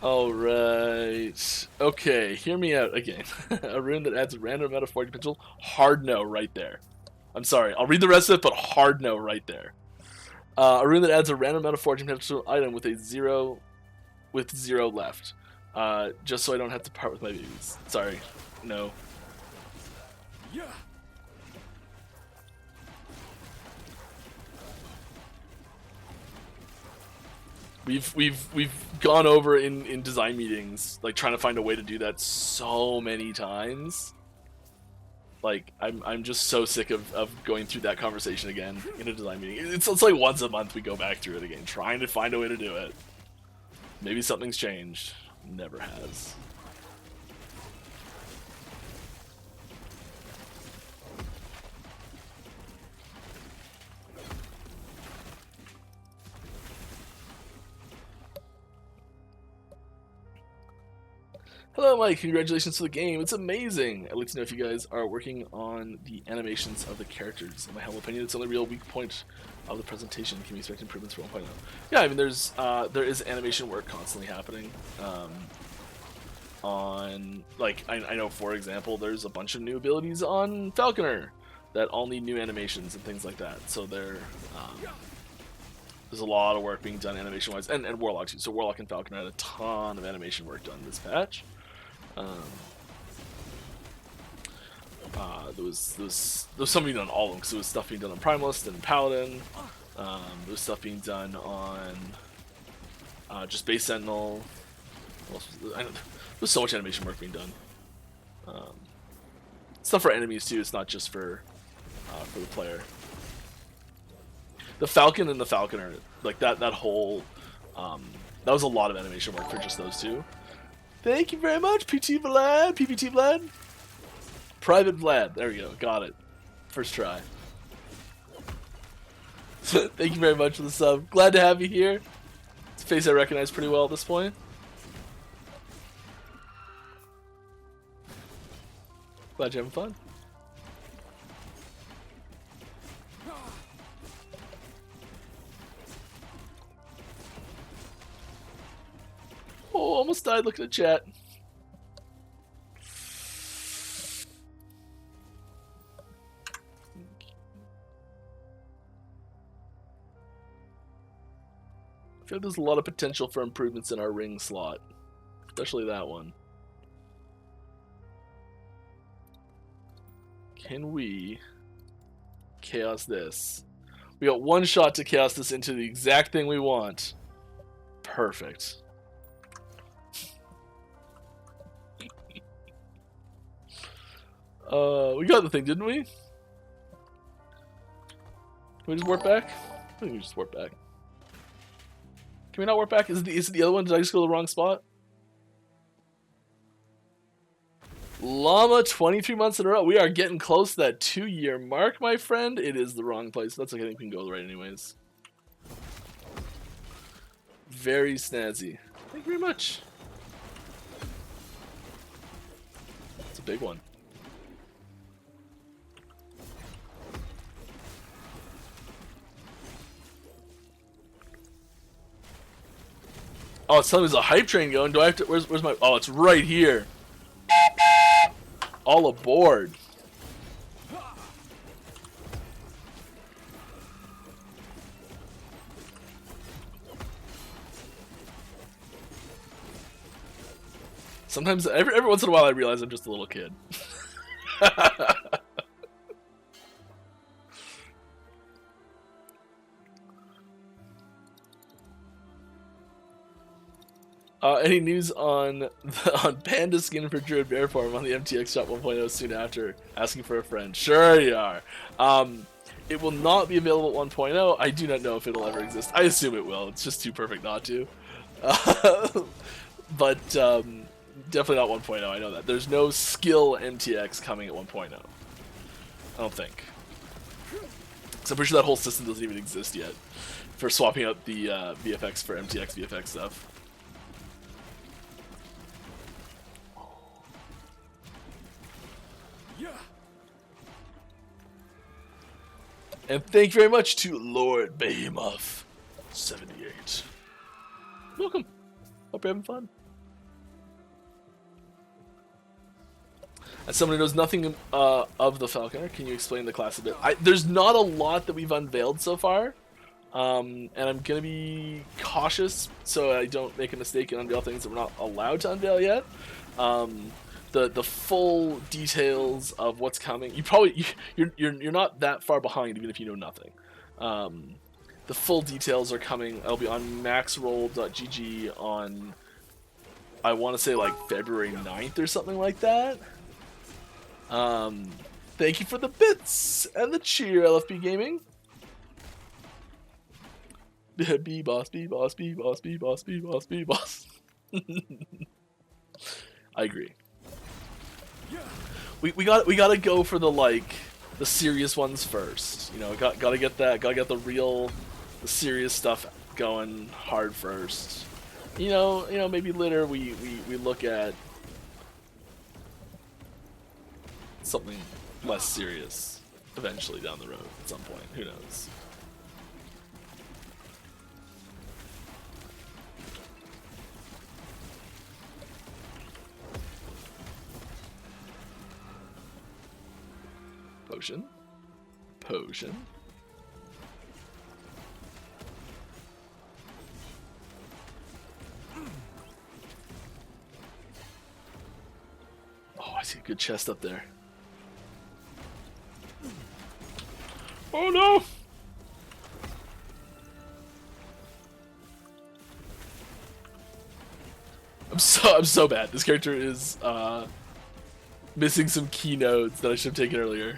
Alright. Okay, hear me out again. A rune that adds a random amount of fortune potential. Hard no right there. I'm sorry, I'll read the rest of it, but hard no right there. A rune that adds a random amount of fortune potential item with zero left. Just so I don't have to part with my babies. Sorry. No. Yeah. We've gone over in design meetings, like trying to find a way to do that so many times. Like I'm just so sick of going through that conversation again in a design meeting. It's like once a month we go back through it again, trying to find a way to do it. Maybe something's changed. Never has. Hello, Mike. Congratulations to the game. It's amazing. I'd like to know if you guys are working on the animations of the characters. In my humble opinion, it's the only real weak point of the presentation. Can we expect improvements for 1.0? Yeah, I mean, there is animation work constantly happening. On, like, I know, for example, there's a bunch of new abilities on Falconer that all need new animations and things like that. So there's a lot of work being done animation-wise, and Warlock too. So Warlock and Falconer had a ton of animation work done this patch. There was something being done on all of them, because there was stuff being done on Primalist and Paladin. There was stuff being done on just Base Sentinel. There's so much animation work being done. Stuff for enemies too. It's not just for the player. The Falcon and the Falconer, like that whole that was a lot of animation work for just those two. Thank you very much, PT Vlad, PPT Vlad, Private Vlad. There we go, got it. First try. Thank you very much for the sub. Glad to have you here. It's a face I recognize pretty well at this point. Glad you're having fun. Oh, almost died looking at chat. I feel like there's a lot of potential for improvements in our ring slot, especially that one. Can we chaos this? We got one shot to chaos this into the exact thing we want. Perfect. We got the thing, didn't we? Can we just warp back? I think we just warp back. Can we not warp back? Is it the other one? Did I just go to the wrong spot? Llama, 23 months in a row. We are getting close to that 2-year mark, my friend. It is the wrong place. That's okay. I think we can go right anyways. Very snazzy. Thank you very much. It's a big one. Oh, it's telling me there's a hype train going. Do I have to? Where's my? Oh, it's right here. All aboard. Sometimes, every once in a while, I realize I'm just a little kid. Any news on Panda skin for Druid Bear form on the MTX Shop 1.0 soon after? Asking for a friend. Sure you are. It will not be available at 1.0. I do not know if it'll ever exist. I assume it will. It's just too perfect not to. But definitely not 1.0. I know that. There's no skill MTX coming at 1.0. I don't think. So I'm pretty sure that whole system doesn't even exist yet for swapping out the VFX for MTX VFX stuff. And thank you very much to Lord Behemoth 78. Welcome. Hope you're having fun. As someone who knows nothing of the Falconer, can you explain the class a bit? There's not a lot that we've unveiled so far. And I'm going to be cautious so I don't make a mistake and unveil things that we're not allowed to unveil yet. The full details of what's coming, you're not that far behind even if you know nothing. The full details are coming. I'll be on maxroll.gg on, I want to say, like February 9th or something like that. Thank you for the bits and the cheer, LFB Gaming. Be boss, be boss, be boss, be boss, be boss, be boss. I agree. We gotta go for the serious ones first. You know, gotta get the real, the serious stuff going hard first. You know, maybe later we look at something less serious eventually down the road at some point. Who knows? Potion. Potion. Oh, I see a good chest up there. Oh no! I'm so bad. This character is missing some keynotes that I should have taken earlier.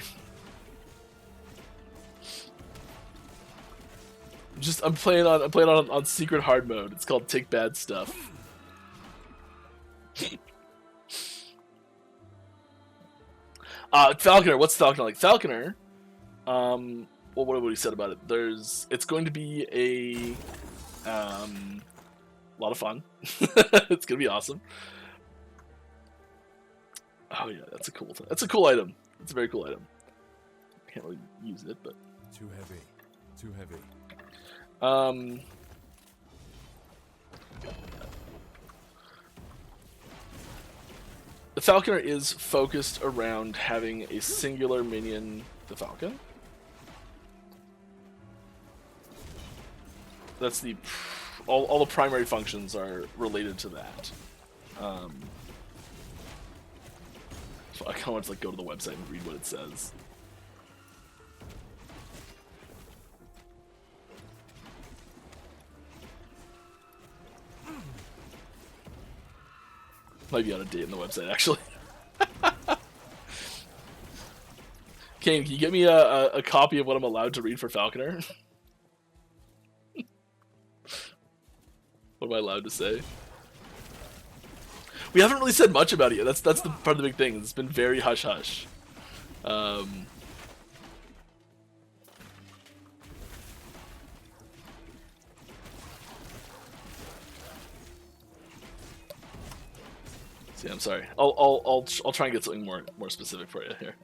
I'm playing on secret hard mode. It's called Take Bad Stuff. Falconer, what's Falconer like? Falconer, well, what he said about it? It's going to be a lot of fun. It's gonna be awesome. Oh yeah, that's a cool item. It's a very cool item. Can't really use it, but Too heavy. Too heavy. The Falconer is focused around having a singular minion, the Falcon. That's all the primary functions are related to that. So I kind of want to go to the website and read what it says. Might be out of date on the website, actually. Kane, can you get me a copy of what I'm allowed to read for Falconer? What am I allowed to say? We haven't really said much about it yet. That's the part of the big thing. It's been very hush-hush. See, I'm sorry. I'll try and get something more specific for you here.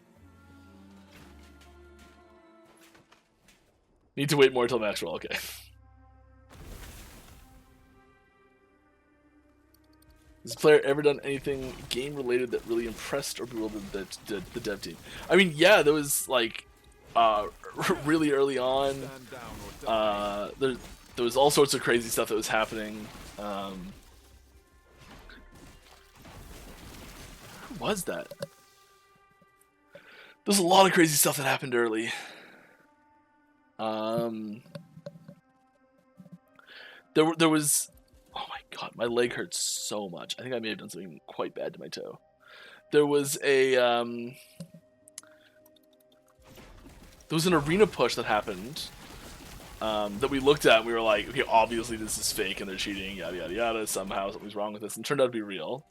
Need to wait more until max roll. Okay. Has the player ever done anything game related that really impressed or bewildered the dev team? I mean, yeah, there was really early on. There was all sorts of crazy stuff that was happening. Who was that? There's a lot of crazy stuff that happened early. There was. Oh my god, my leg hurts so much. I think I may have done something quite bad to my toe. There was an arena push that happened that we looked at and we were like, okay, obviously this is fake and they're cheating, yada yada yada, somehow something's wrong with this, and it turned out to be real.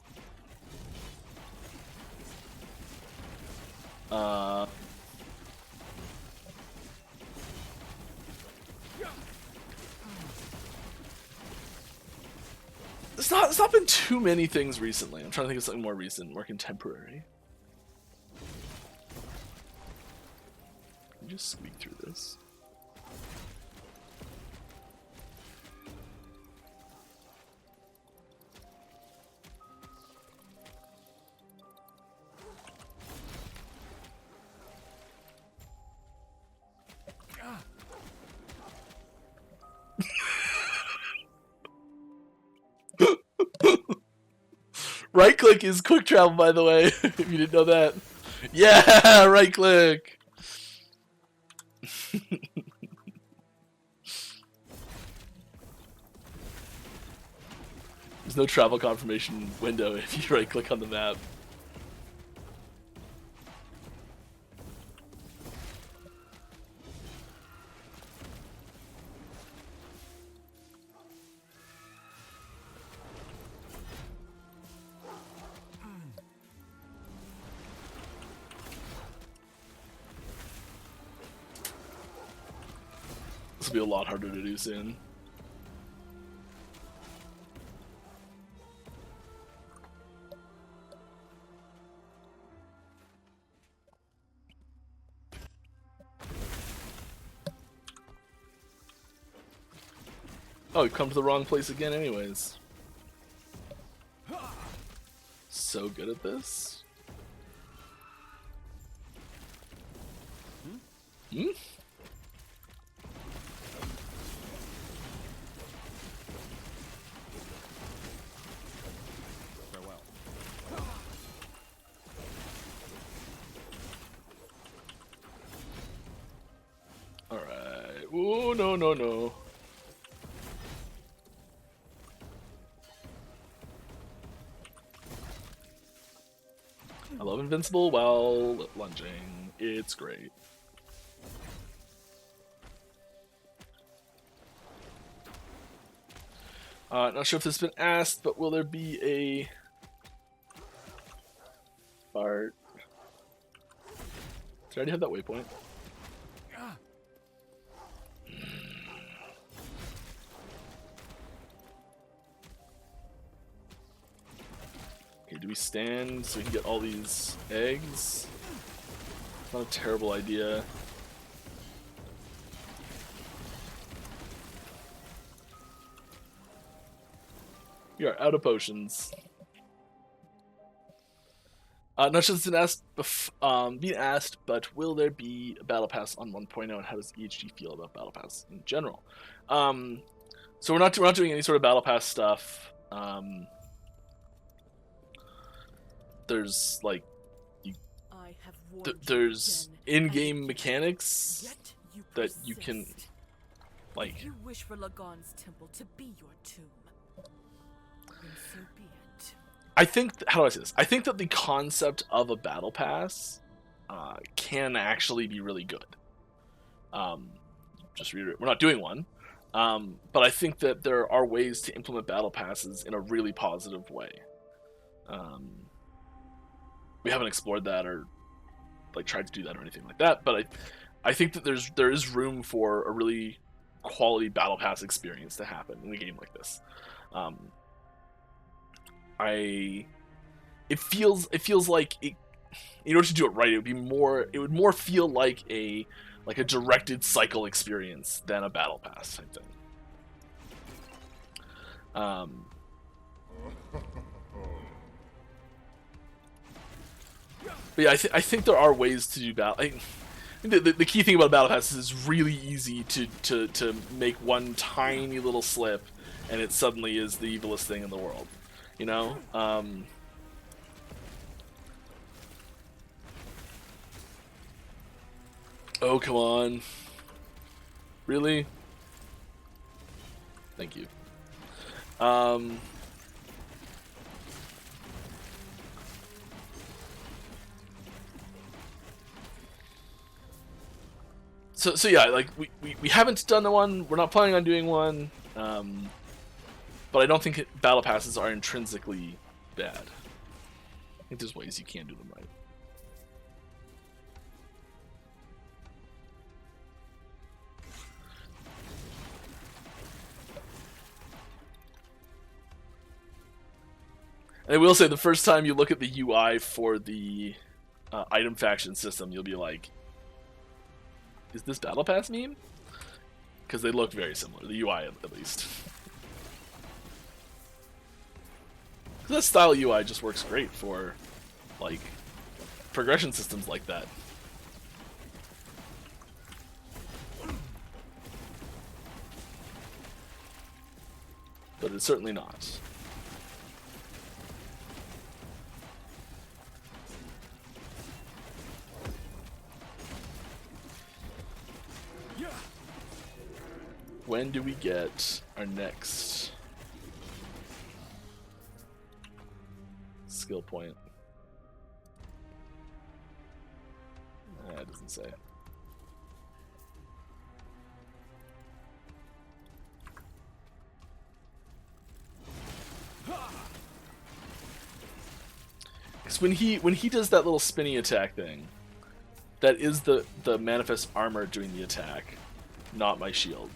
It's not been too many things recently. I'm trying to think of something more recent, more contemporary. Let me just squeak through this. Right click is quick travel, by the way, if you didn't know that. Yeah, right click. There's no travel confirmation window if you right click on the map. This will be a lot harder to do soon. Oh, we've come to the wrong place again anyways. So good at this. Hmm? Farewell. Alright. Oh, no, no, no. I love Invincible while lunging. It's great. Not sure if this has been asked, but will there be a fart? Did I already have that waypoint? Okay, do we stand so we can get all these eggs? Not a terrible idea. We are out of potions. Not sure it's been asked, being asked, but will there be a battle pass on 1.0, and how does EHG feel about battle pass in general? So we're not doing any sort of battle pass stuff. There's like I have warned you there's again in-game and mechanics yet you that you can persist. like. If you wish for Lagon's temple to be your tomb, then so be it. I think how do I say this? I think that the concept of a battle pass can actually be really good. Just reiterate, we're not doing one, but I think that there are ways to implement battle passes in a really positive way. We haven't explored that or like tried to do that or anything like that, but I think that there is room for a really quality battle pass experience to happen in a game like this. It feels like it, in order to do it right, it would more feel like a directed cycle experience than a battle pass type thing. But yeah, I think there are ways to do battle. The key thing about battle pass is it's really easy to make one tiny little slip, and it suddenly is the evilest thing in the world. You know. Oh, come on. Really? Thank you. So yeah, like we haven't done one. We're not planning on doing one. But I don't think battle passes are intrinsically bad. I think there's ways you can do them right. And I will say, the first time you look at the UI for the item faction system, you'll be like, is this Battle Pass meme? Because they look very similar, the UI at least. That style UI just works great for, like, progression systems like that. But it's certainly not. When do we get our next skill point? It doesn't say. Because when he does that little spinny attack thing, that is the manifest armor doing the attack. not my shield.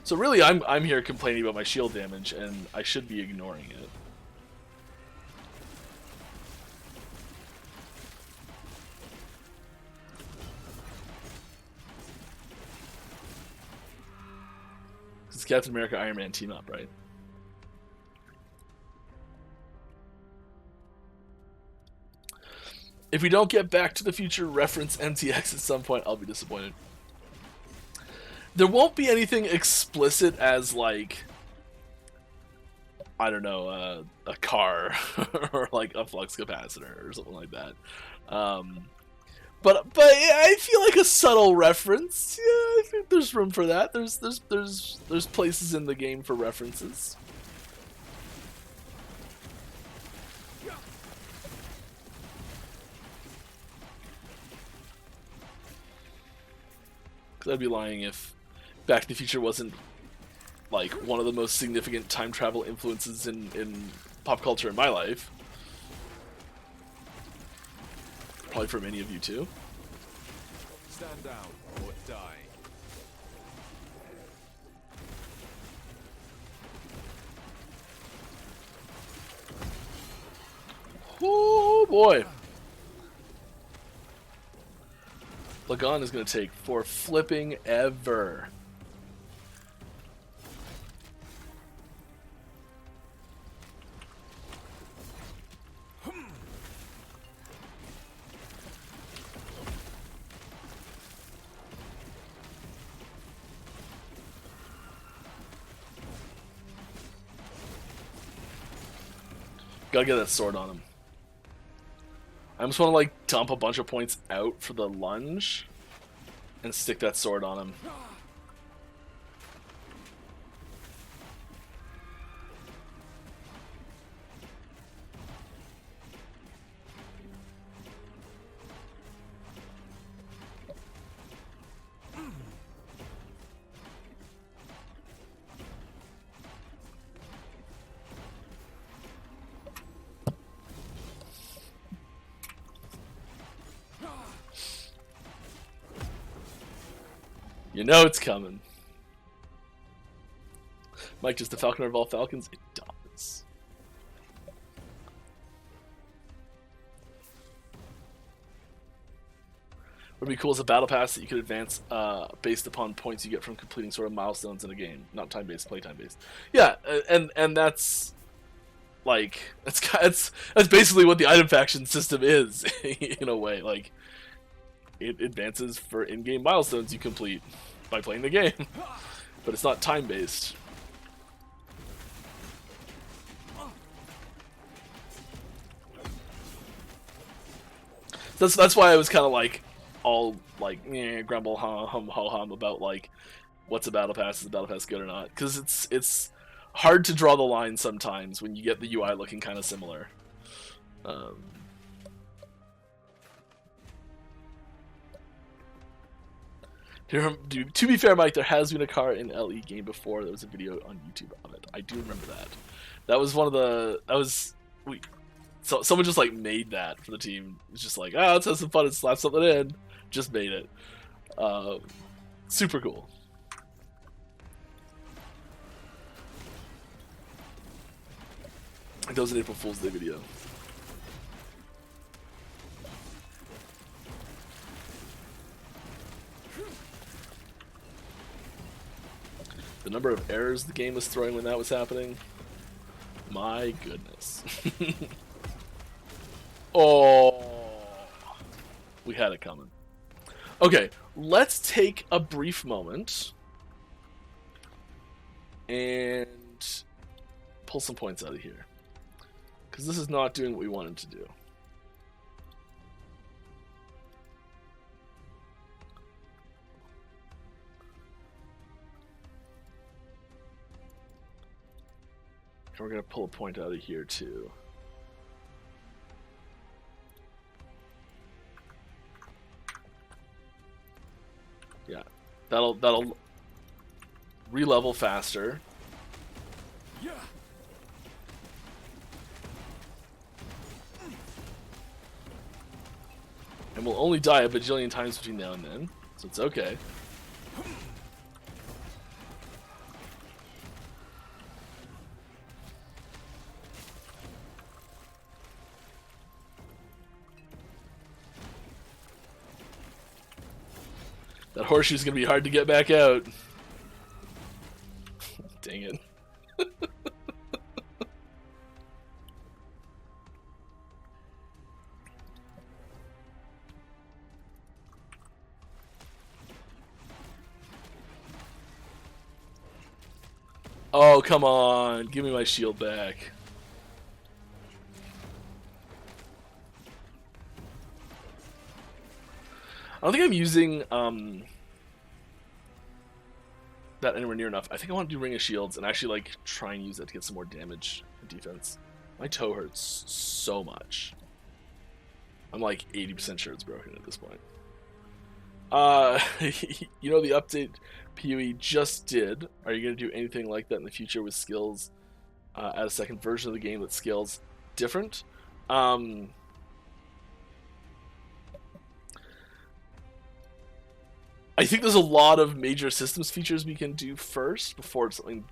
So really, I'm here complaining about my shield damage, and I should be ignoring it. It's Captain America, Iron Man team up, right? If we don't get Back to the Future reference MTX at some point, I'll be disappointed. There won't be anything explicit as, like, I don't know, a car or like a flux capacitor or something like that. But I feel like a subtle reference. Yeah, I think there's room for that. There's places in the game for references. Because I'd be lying if Back to the Future wasn't like one of the most significant time travel influences in pop culture in my life. Probably for many of you too. Stand down or die. Oh boy. Lagon is going to take for flipping ever. Gotta get that sword on him. I just want to like dump a bunch of points out for the lunge and stick that sword on him. You know it's coming. Mike, just the Falconer of all Falcons? It does. What would be cool is a battle pass that you could advance based upon points you get from completing sort of milestones in a game. Not time-based, playtime-based. Yeah, and that's like that's basically what the item faction system is in a way. Like it advances for in-game milestones you complete by playing the game, but it's not time-based. That's why I was kind of like all like grumble hum about like what's a battle pass, is a battle pass good or not, because it's hard to draw the line sometimes when you get the UI looking kind of similar. To be fair, Mike, there has been a car in LE game before. There was a video on YouTube of it. I do remember that. That was one of the. So someone just like made that for the team. It's just like, let's have some fun and slap something in. Just made it. Super cool. That was an April Fool's Day video. The number of errors the game was throwing when that was happening. My goodness. Oh. We had it coming. Okay, let's take a brief moment and pull some points out of here. Because this is not doing what we wanted to do. We're going to pull a point out of here too. Yeah, that'll re-level faster. Yeah. And we'll only die a bajillion times between now and then, so it's okay. That horseshoe's gonna be hard to get back out. Dang it. Oh, come on. Give me my shield back. I don't think I'm using that anywhere near enough. I think I want to do Ring of Shields and actually like try and use that to get some more damage and defense. My toe hurts so much. I'm like 80% sure it's broken at this point. You know the update PoE just did. Are you going to do anything like that in the future with skills? Add a second version of the game that scales different. I think there's a lot of major systems features we can do first before it's something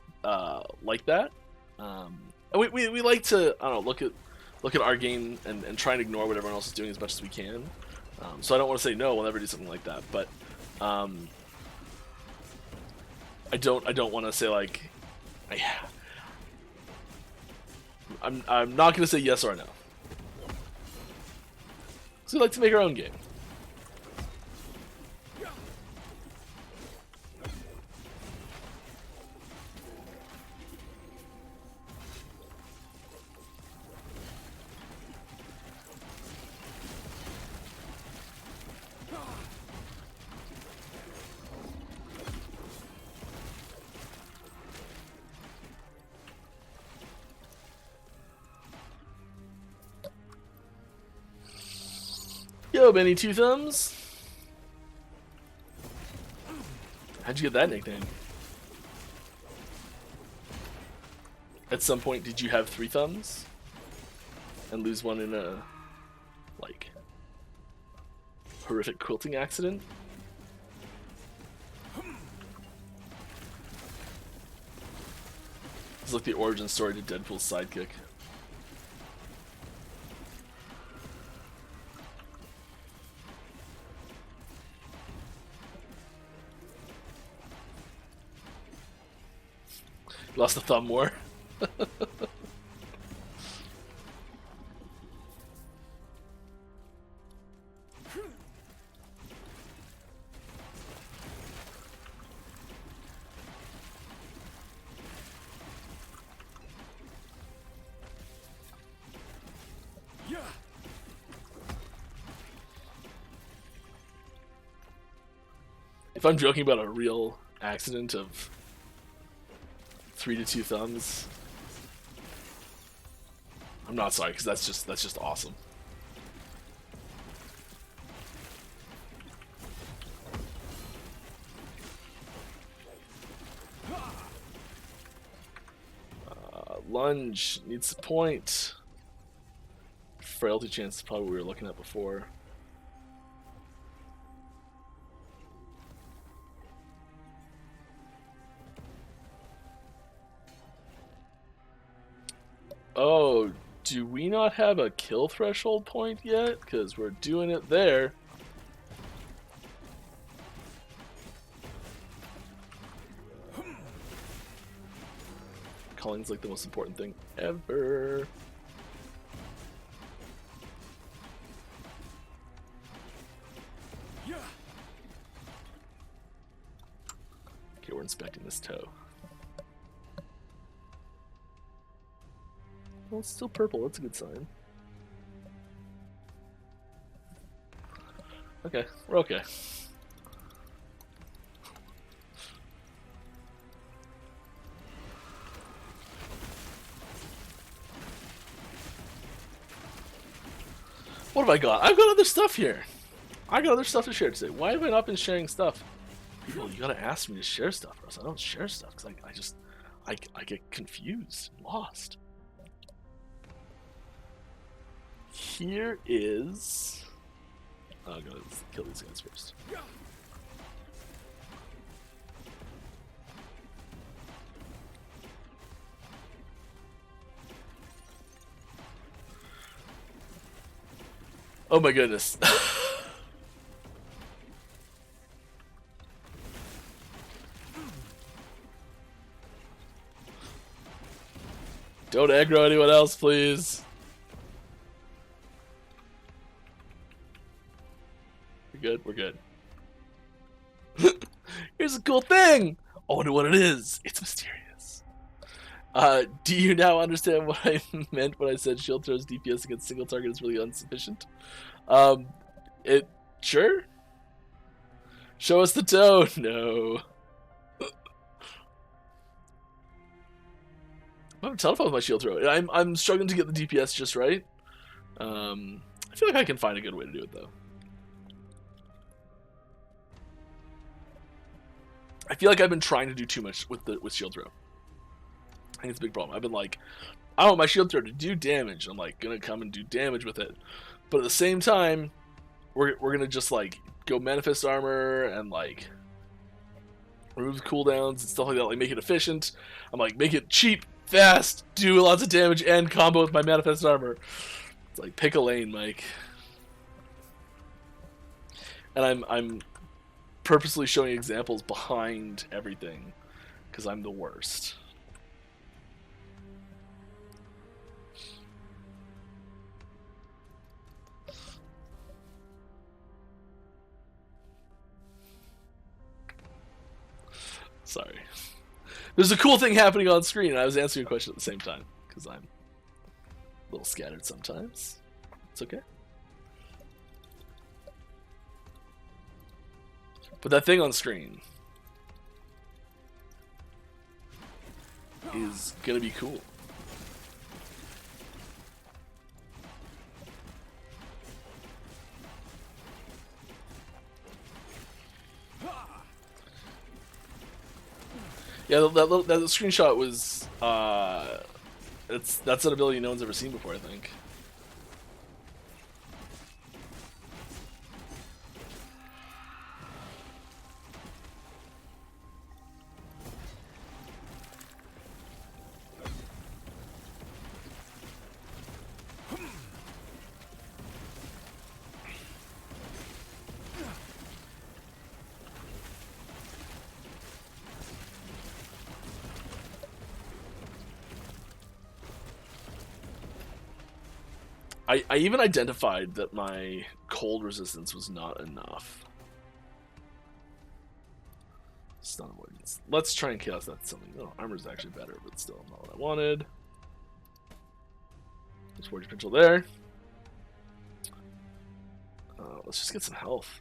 like that. We like to, I don't know, look at our game and try and ignore what everyone else is doing as much as we can. So I don't want to say no, we'll never do something like that, but I don't want to say like I'm not going to say yes or no. So we like to make our own game. Yo, Benny Two Thumbs. How'd you get that nickname? At some point, did you have 3 thumbs? And lose one in a, like, horrific quilting accident? It's like the origin story to Deadpool's sidekick. Lost a thumb more. If I'm joking about a real accident of 3 to 2 thumbs, I'm not sorry, because that's just awesome. Lunge needs a point. Frailty chance is probably what we were looking at before. Oh, do we not have a kill threshold point yet? Because we're doing it there. Calling's like the most important thing ever. Okay, we're inspecting this toe. Well, it's still purple. That's a good sign. Okay, we're okay. What have I got? I've got other stuff here. I got other stuff to share today. Why have I not been sharing stuff? People, you gotta ask me to share stuff, or else I don't share stuff because I get confused, lost. Here is. I'm gonna kill these guys first. Oh my goodness. Don't aggro anyone else, please. We're good. We're good. Here's a cool thing. I wonder what it is. It's mysterious. Do you now understand what I meant when I said shield throws DPS against single target is really insufficient? Sure. Show us the toe. No. I'm having a ton of fun with my shield throw. I'm struggling to get the DPS just right. I feel like I can find a good way to do it though. I feel like I've been trying to do too much with shield throw. I think it's a big problem. I've been like, I want my shield throw to do damage. I'm like gonna come and do damage with it, but at the same time, we're gonna just like go manifest armor and like remove cooldowns and stuff like that. Like make it efficient. I'm like make it cheap, fast, do lots of damage, and combo with my manifest armor. It's like pick a lane, Mike. And I'm purposely showing examples behind everything because I'm the worst. Sorry. There's a cool thing happening on screen and I was answering a question at the same time because I'm a little scattered sometimes. It's okay. But that thing on screen is gonna be cool. Yeah, that screenshot was that's an ability no one's ever seen before, I think. I even identified that my cold resistance was not enough. Stun avoidance. Let's try and chaos that something. No, armor's actually better, but still not what I wanted. There's 40 potential there. Let's just get some health.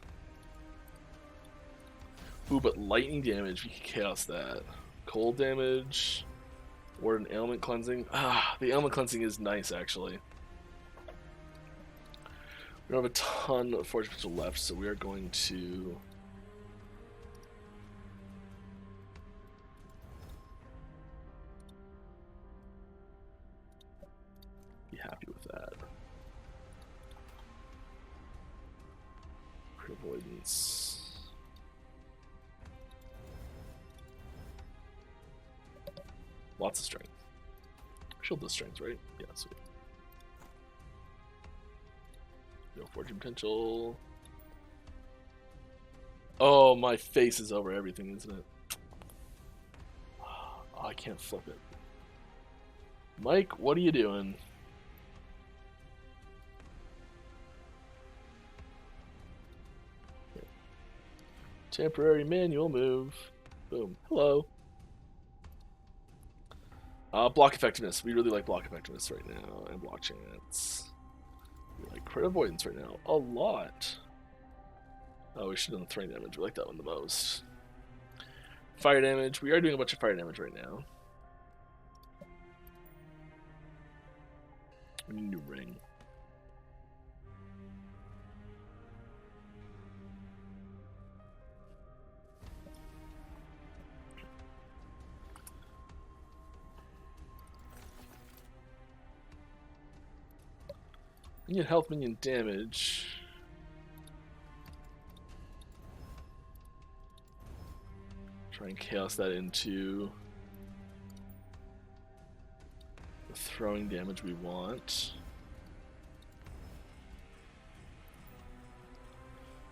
Ooh, but lightning damage, we can chaos that. Cold damage. Or an ailment cleansing. Ah, the ailment cleansing is nice, actually. We don't have a ton of fortune potential left, so we are going to be happy with that. Crit avoidance. Lots of strength. Shield does strength, right? Yeah, sweet. No fortune potential. Oh, my face is over everything, isn't it? Oh, I can't flip it. Mike, what are you doing? Temporary manual move. Boom. Hello. Block effectiveness. We really like block effectiveness right now, and block chance. We like crit avoidance right now a lot. Oh, we should have done throwing damage. We like that one the most. Fire damage. We are doing a bunch of fire damage right now. We need a new ring. Minion health, minion damage. Try and chaos that into the throwing damage we want.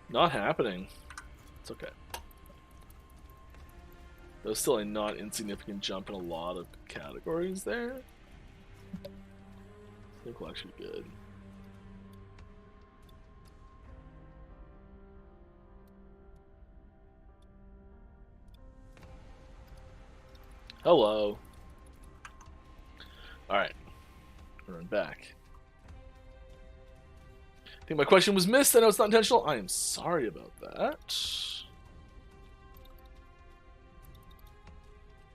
Not happening. It's okay. That was still a not insignificant jump in a lot of categories there. I think we'll actually be good. Hello. Alright. Run back. I think my question was missed. I know it's not intentional. I am sorry about that.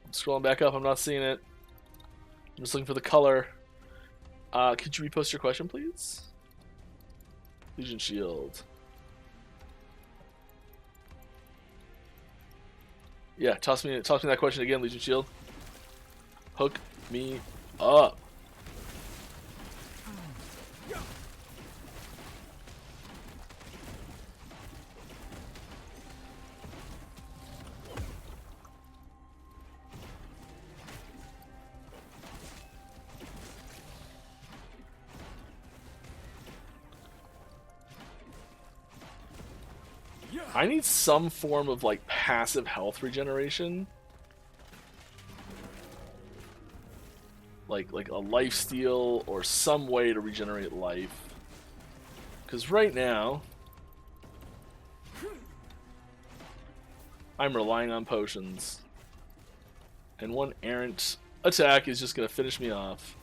I'm scrolling back up. I'm not seeing it. I'm just looking for the color. Could you repost your question, please? Legion Shield. Yeah, toss me that question again, Legion Shield. Hook me up. I need some form of like passive health regeneration. Like a life steal or some way to regenerate life. Because right now I'm relying on potions. And one errant attack is just gonna finish me off.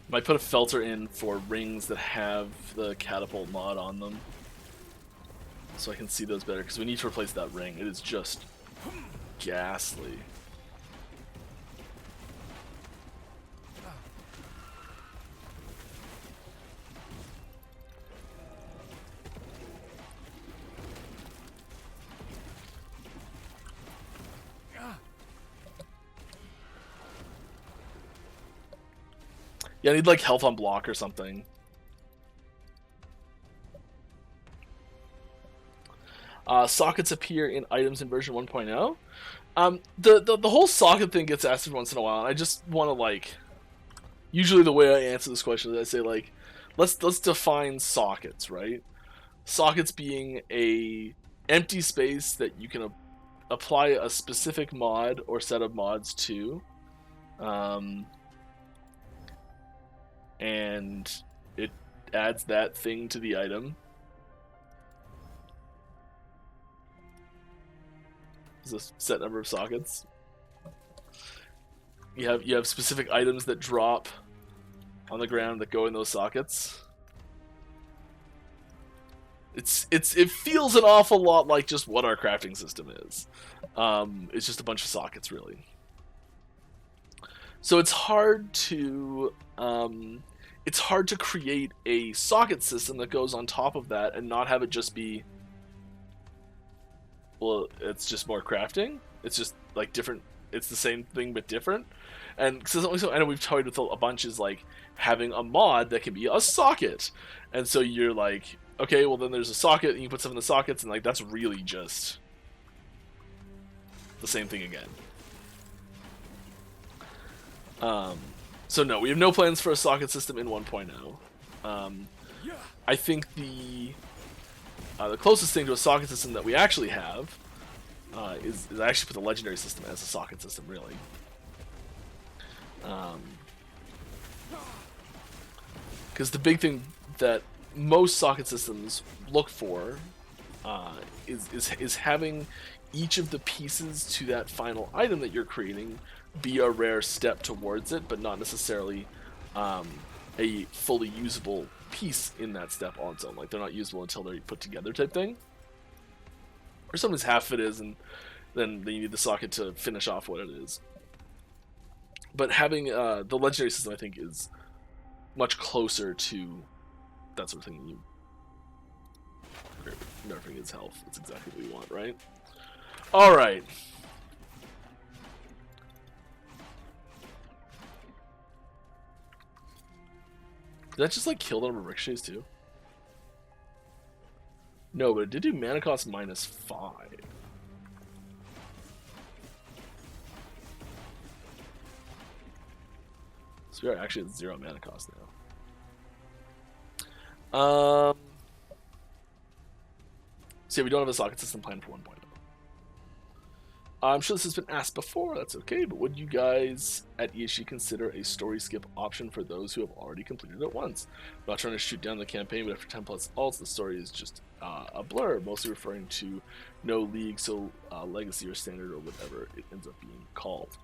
Might put a filter in for rings that have the catapult mod on them, so I can see those better, because we need to replace that ring. It is just ghastly. Yeah, I need like health on block or something. Sockets appear in items in version 1.0. The whole socket thing gets asked every once in a while, and I just want to like. Usually, the way I answer this question is I say like, let's define sockets, right? Sockets being a empty space that you can apply a specific mod or set of mods to. And it adds that thing to the item. There's a set number of sockets. You have specific items that drop on the ground that go in those sockets. It feels an awful lot like just what our crafting system is. It's just a bunch of sockets, really. So it's hard to create a socket system that goes on top of that and not have it just be, well, it's just more crafting. It's just like different. It's the same thing but different. And so I know we've toyed with a bunch is like having a mod that can be a socket. And so you're like, okay, well then there's a socket and you put stuff in the sockets, and like that's really just the same thing again. So no, we have no plans for a socket system in 1.0. I think the closest thing to a socket system that we actually have is I actually put the legendary system as a socket system, really. Because the big thing that most socket systems look for is having each of the pieces to that final item that you're creating be a rare step towards it, but not necessarily a fully usable piece in that step on its own. Like, they're not usable until they're put together type thing. Or sometimes half of it is, and then you need the socket to finish off what it is. But having the legendary system, I think, is much closer to that sort of thing. Nerfing his health. That's exactly what we want, right? Alright. Did that just like kill the number of ricochets too? No, but it did do mana cost -5. So we are actually at 0 mana cost now. So yeah, we don't have a socket system planned for 1.0. I'm sure this has been asked before, that's okay, but would you guys at EHG consider a story skip option for those who have already completed it once? I'm not trying to shoot down the campaign, but after 10 plus alts, the story is just a blur, mostly referring to no league, so legacy or standard or whatever it ends up being called.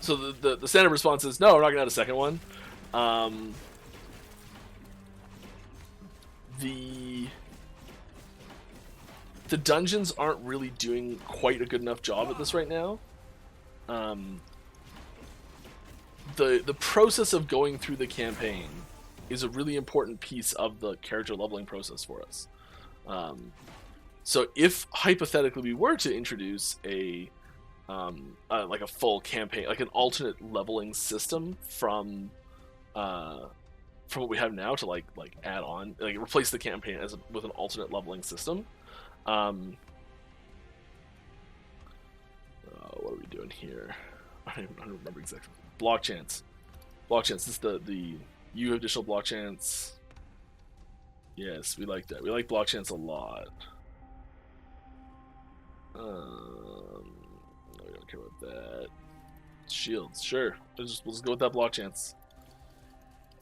So the standard response is, no, we're not going to add a second one. The dungeons aren't really doing quite a good enough job at this right now. The process of going through the campaign is a really important piece of the character leveling process for us. So if hypothetically we were to introduce like a full campaign, like an alternate leveling system from what we have now to like add on, like replace the campaign with an alternate leveling system. What are we doing here? I don't remember exactly. Block chance. This is the you have additional block chance. Yes, we like that. We like block chance a lot. No, we don't care about that. Shields, sure. We'll just go with that block chance.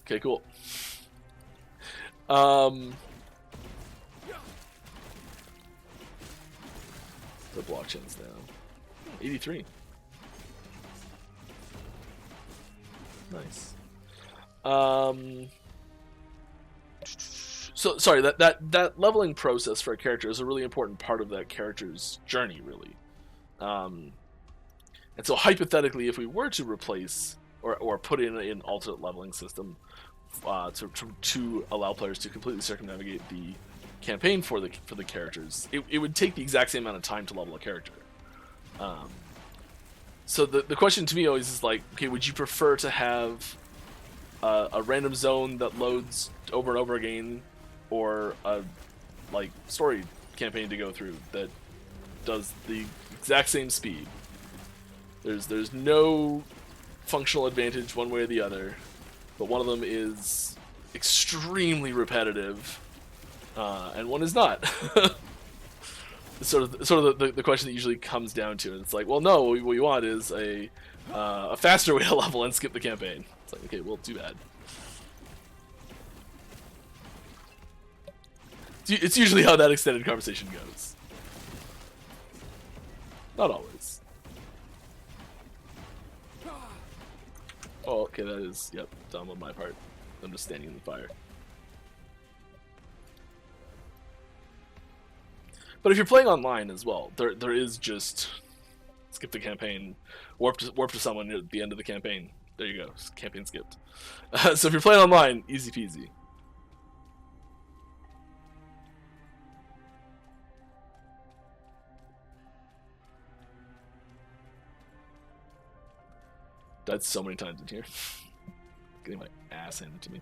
Okay, cool. The block chance now. 83. Nice. So sorry, that leveling process for a character is a really important part of that character's journey, really. And so hypothetically, if we were to replace or put in an alternate leveling system to allow players to completely circumnavigate the campaign for the characters, it would take the exact same amount of time to level a character. So the question to me always is like, okay, would you prefer to have a random zone that loads over and over again, or a like story campaign to go through that does the exact same speed? There's no functional advantage one way or the other, but one of them is extremely repetitive, and one is not. It's sort of the question that usually comes down to it. It's like, well, no, what you want is a faster way to level and skip the campaign. It's like, okay, well, too bad. It's usually how that extended conversation goes. Not always. Oh, okay, that is, yep, dumb on my part. I'm just standing in the fire. But if you're playing online as well, there is just skip the campaign, warp to someone at the end of the campaign. There you go, campaign skipped. So if you're playing online, easy peasy. Died so many times in here. Getting my ass handed to me.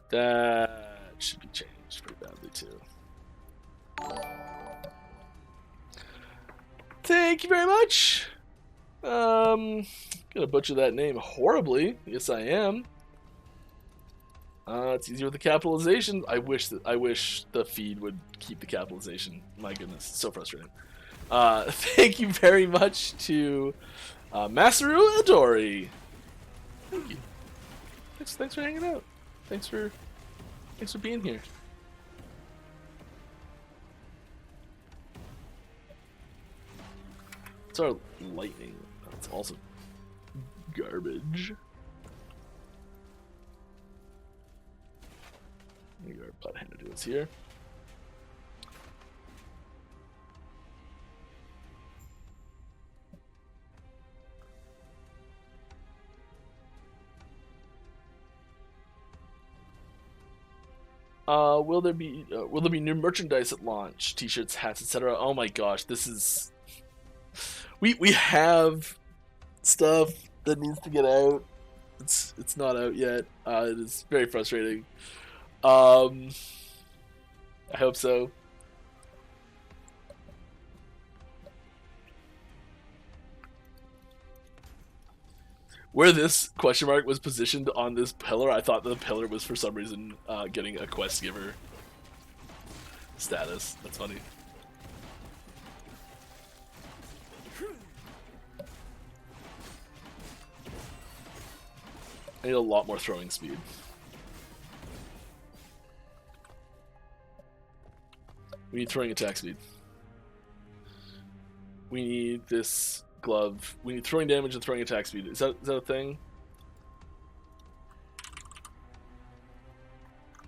That should be changed pretty badly too. Thank you very much. Gonna butcher that name horribly. Yes, I am. It's easier with the capitalization. I wish the feed would keep the capitalization. My goodness, so frustrating. Thank you very much to Masaru Adori. Thank you. Thanks for hanging out. Thanks for being here. It's our lightning. That's also garbage. Maybe our butt hand to do this here. Will there be new merchandise at launch? T-shirts, hats, etc. Oh my gosh, this is we have stuff that needs to get out. It's not out yet. It is very frustrating. I hope so. Where this question mark was positioned on this pillar, I thought the pillar was for some reason getting a quest giver status. That's funny. I need a lot more throwing speed. We need throwing attack speed. We need this glove. We need throwing damage and throwing attack speed. Is that a thing?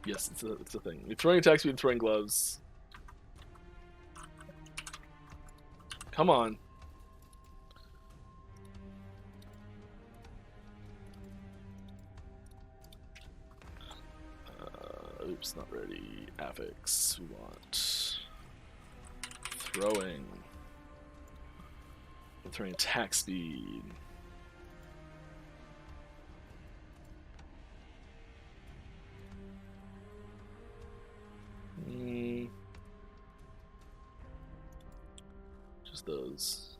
Yes, it's a thing. We need throwing attack speed and throwing gloves. Come on. Oops, not ready. Affix. We want throwing. We're throwing attack speed. Just those.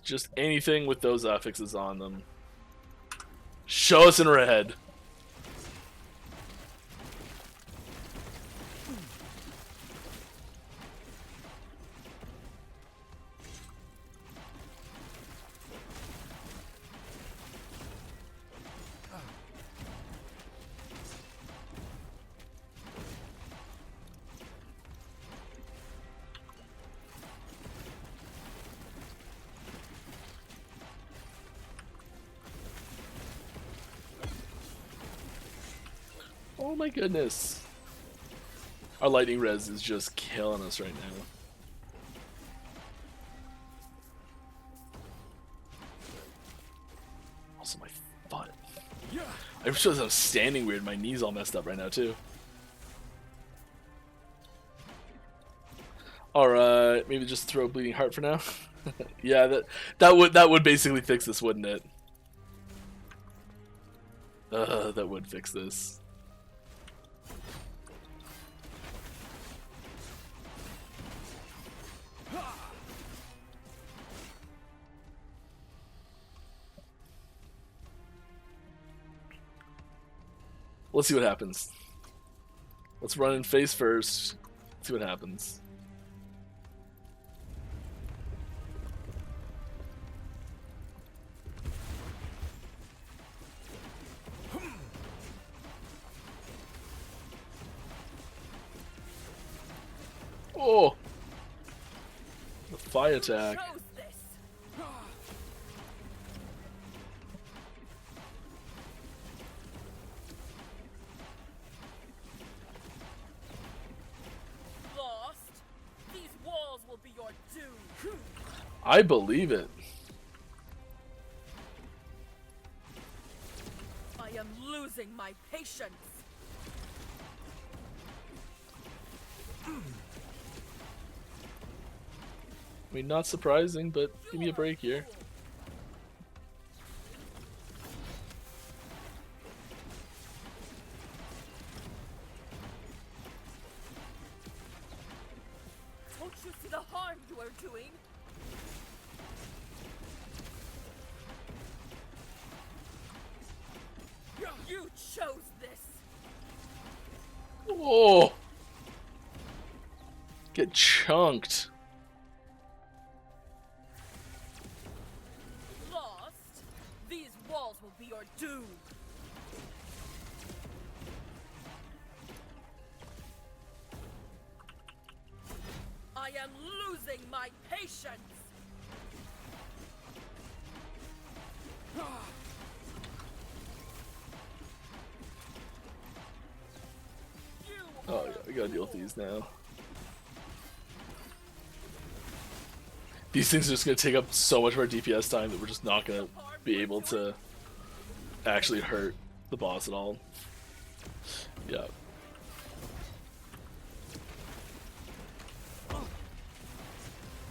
Just anything with those affixes on them. Show us in red. Oh my goodness. Our lightning res is just killing us right now. Also my butt. I just realized I'm standing weird. My knee's all messed up right now too. Alright, maybe just throw Bleeding Heart for now. Yeah, that would basically fix this, wouldn't it? That would fix this. Let's see what happens. Let's run in face first. See what happens. Oh! The fire attack. I believe it. I am losing my patience. I mean, not surprising, but give me a break here. Don't you see the harm you are doing? You chose this. Oh! Get chunked. Lost? These walls will be your doom. I am losing my patience. Oh yeah, we gotta deal with these now. These things are just gonna take up so much of our DPS time that we're just not gonna be able to actually hurt the boss at all. Yeah.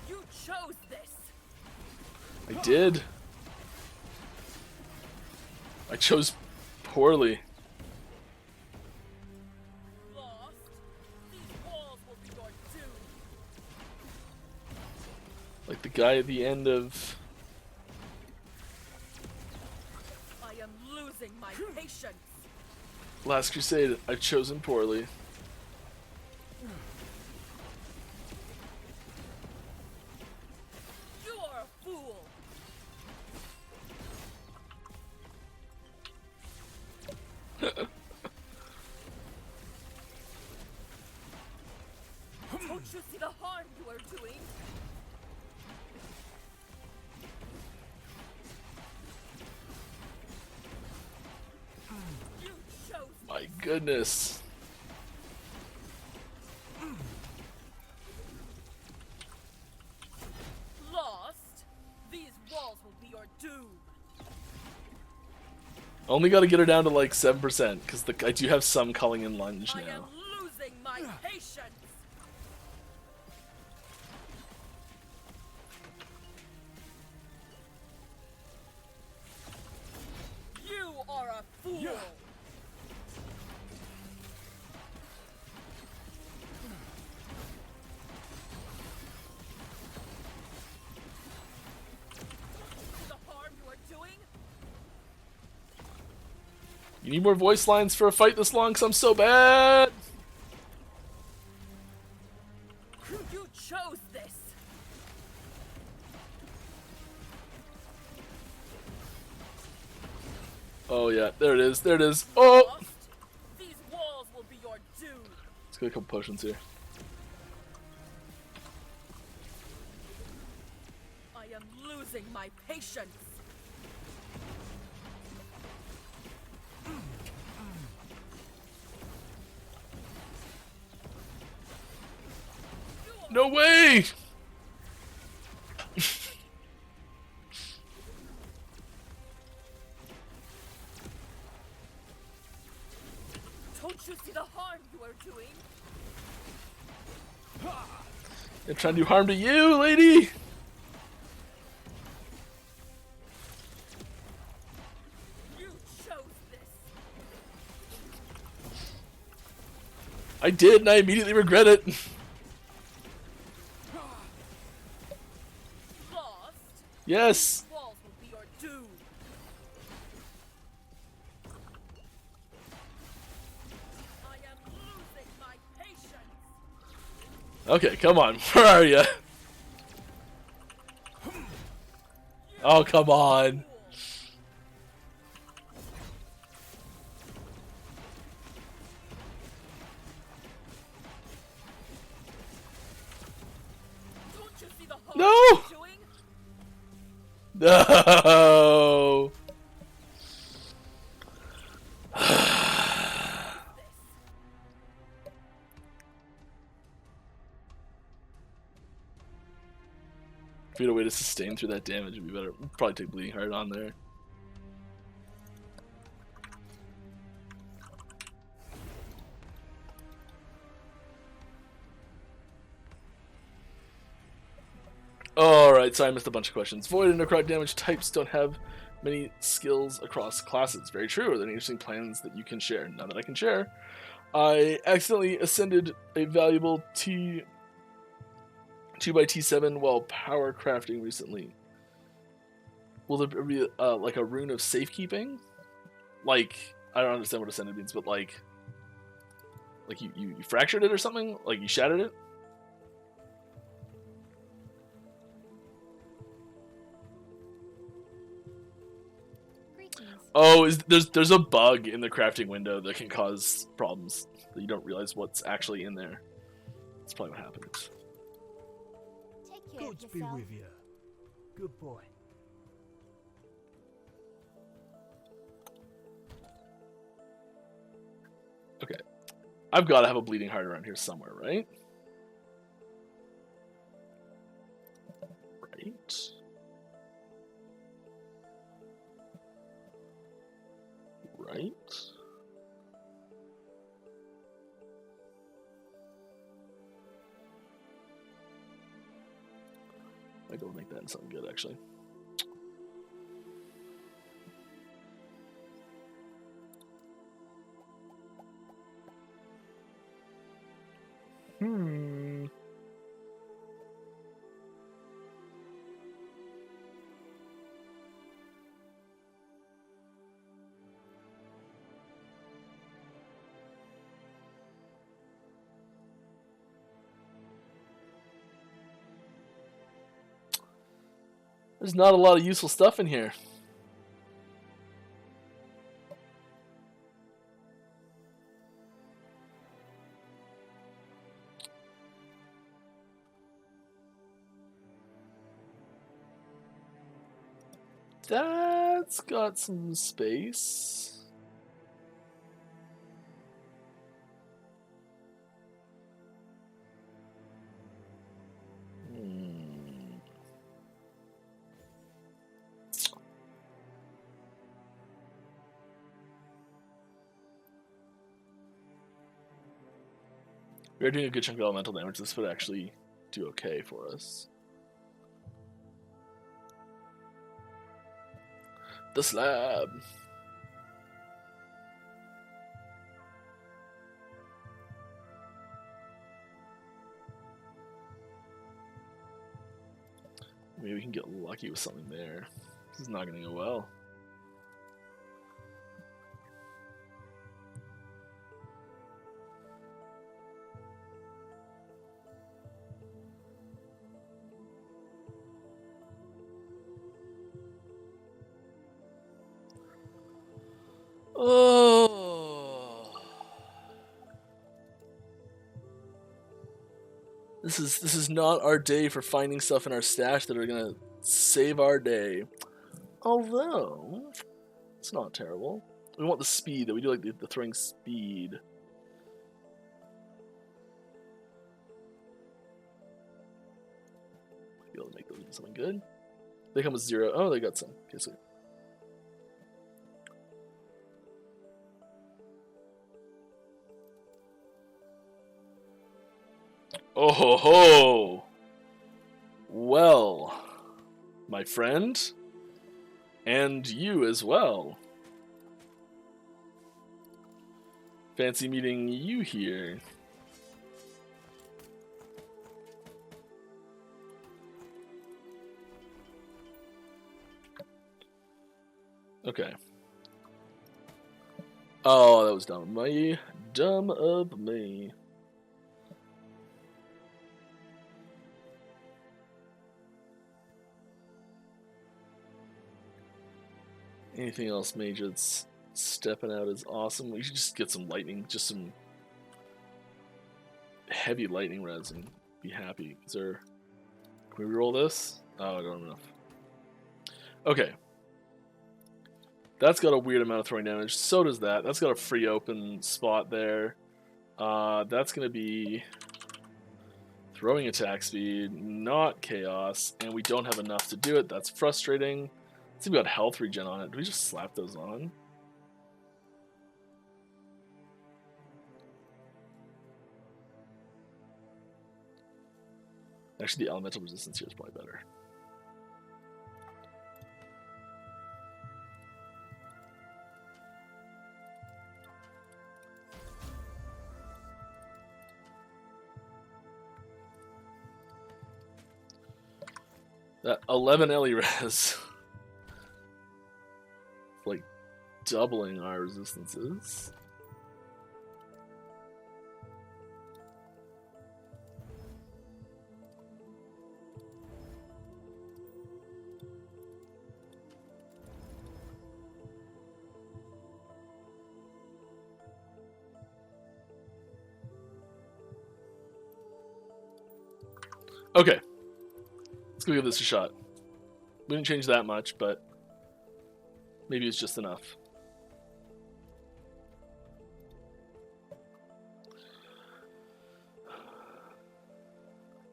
You chose this. I did. I chose poorly. Lost. These walls will be your doom. Like the guy at the end of... I am losing my patience. Last Crusade. I've chosen poorly. You are a fool. Don't you see the harm you are doing? You chose My goodness. lost. These walls will be your doom. Only got to get her down to like 7% because I do have some culling in lunge I am now. losing my patience. You are a fool. The harm you are doing? You need more voice lines for a fight this long because I'm so bad. You chose this. Oh yeah, there it is. There it is. Oh! Lost. These walls will be your doom. Let's get a couple potions here. I am losing my patience. No way! Don't you see the harm you are doing? They're trying to do harm to you, lady! You chose this. I did, and I immediately regret it. Lost. Yes! Walls will be your doom. I am losing my patience. Okay, come on. Where are you? Oh, come on. Don't you see the harm No! you're doing? No! If we had a way to sustain through that damage, it'd be better. We'd probably take Bleeding Heart on there. Alright, so I missed a bunch of questions. Void and necrotic damage types don't have many skills across classes. Very true. Are there any interesting plans that you can share? None that I can share. I accidentally ascended a valuable 2x T7 while power crafting recently. Will there be like a rune of safekeeping? Like, I don't understand what ascended means, but like you fractured it or something? Like you shattered it? Oh, there's a bug in the crafting window that can cause problems that you don't realize what's actually in there. That's probably what happens. Take care Good of be yourself. with you. Good boy. Okay. I've got to have a bleeding heart around here somewhere, right? Right. Right. I go make that into something good, actually. There's not a lot of useful stuff in here. That's got some space. We're doing a good chunk of elemental damage. This would actually do okay for us. The slab. Maybe we can get lucky with something there. This is not going to go well. Oh, this is not our day for finding stuff in our stash that are gonna save our day. Although it's not terrible. We want the speed. That we do like the throwing speed. Be able to make those into something good. They come with 0. Oh, they got some. Okay, sweet. Oh ho ho! Well, my friend, and you as well. Fancy meeting you here. Okay. Oh, that was dumb of me. Dumb of me. Anything else major that's stepping out is awesome. We should just get some lightning, just some heavy lightning res and be happy. Is there... Can we reroll this? Oh, I don't have enough. Okay. That's got a weird amount of throwing damage. So does that. That's got a free open spot there. That's going to be throwing attack speed, not chaos, and we don't have enough to do it. That's frustrating. Let's see if we got health regen on it. Do we just slap those on? Actually, the elemental resistance here is probably better. That 11 LE res. Like doubling our resistances. Okay. Let's go give this a shot. We didn't change that much, but maybe it's just enough.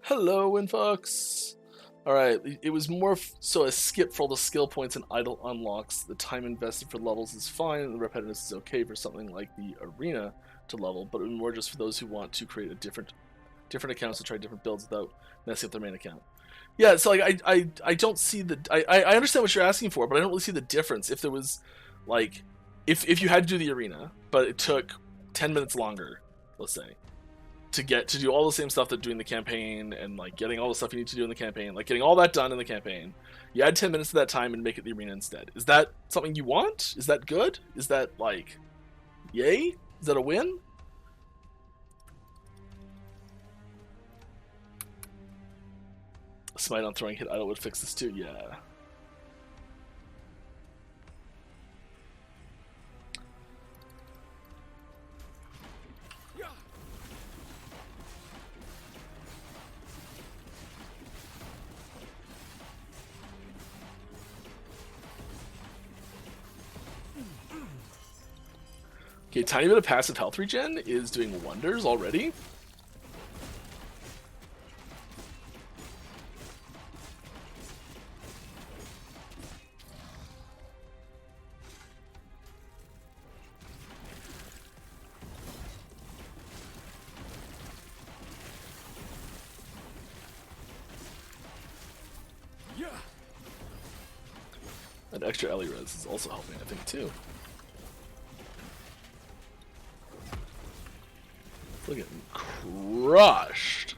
Hello, Winfox. Alright, it was more so a skip for all the skill points and idle unlocks. The time invested for levels is fine, and the repetitiveness is okay for something like the arena to level, but more just for those who want to create a different accounts to try different builds without messing up their main account. Yeah, so like I don't see the I understand what you're asking for, but I don't really see the difference. If there was like if you had to do the arena, but it took 10 minutes longer, let's say, to do all the same stuff that doing the campaign and like getting all the stuff you need to do in the campaign, like getting all that done in the campaign. You add 10 minutes to that time and make it the arena instead. Is that something you want? Is that good? Is that like, yay? Is that a win? Smite on throwing hit idle would fix this too, yeah. Okay, tiny bit of passive health regen is doing wonders already. That extra Ellie res is also helping, I think, too. Look at him crushed.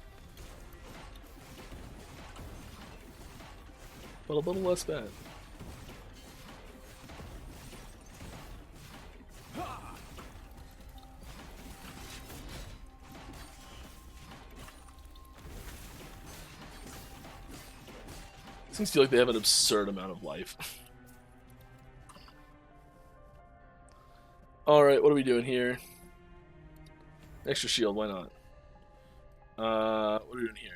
But a little less bad. Seems to feel like they have an absurd amount of life. Alright, what are we doing here? Extra shield, why not? What are we doing here?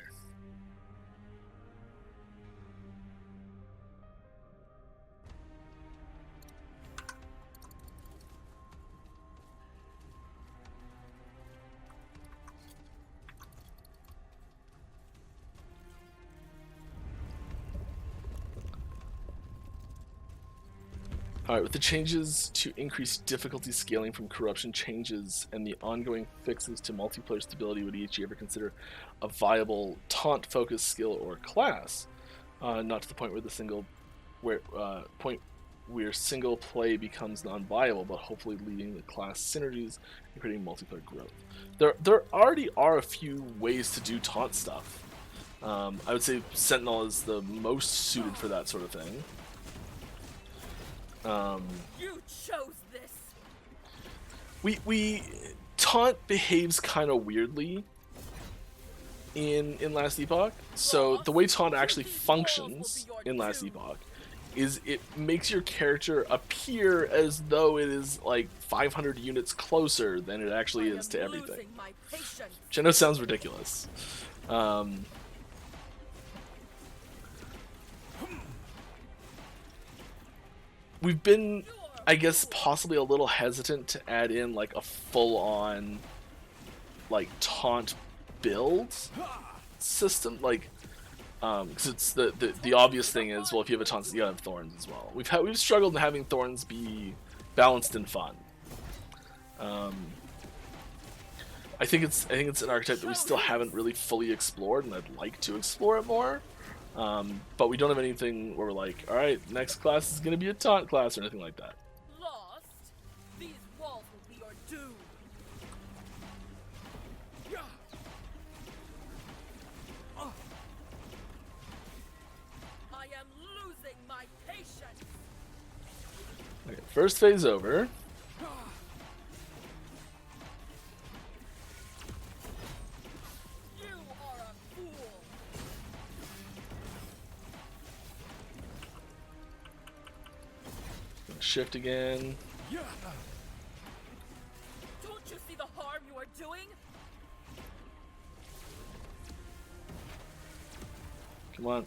Alright, with the changes to increase difficulty scaling from corruption changes and the ongoing fixes to multiplayer stability, would each ever consider a viable taunt-focused skill or class? Not to the point where single play becomes non-viable, but hopefully leading to class synergies and creating multiplayer growth. There already are a few ways to do taunt stuff. I would say Sentinel is the most suited for that sort of thing. You chose this. We taunt behaves kind of weirdly in Last Epoch. So the way taunt actually functions in Last Epoch is it makes your character appear as though it is like 500 units closer than it actually is to everything. Which I know sounds ridiculous. We've been, I guess, possibly a little hesitant to add in like a full-on like taunt build system, like because it's the obvious thing is, well, if you have a taunt, you gotta have thorns as well. We've struggled in having thorns be balanced and fun. I think it's an archetype that we still haven't really fully explored, and I'd like to explore it more. But we don't have anything where we're like, all right, next class is going to be a taunt class or anything like that. Lost? These walls will be your doom. I am losing my patience. Okay, first phase over. Shift again. Don't you see the harm you are doing? Come on.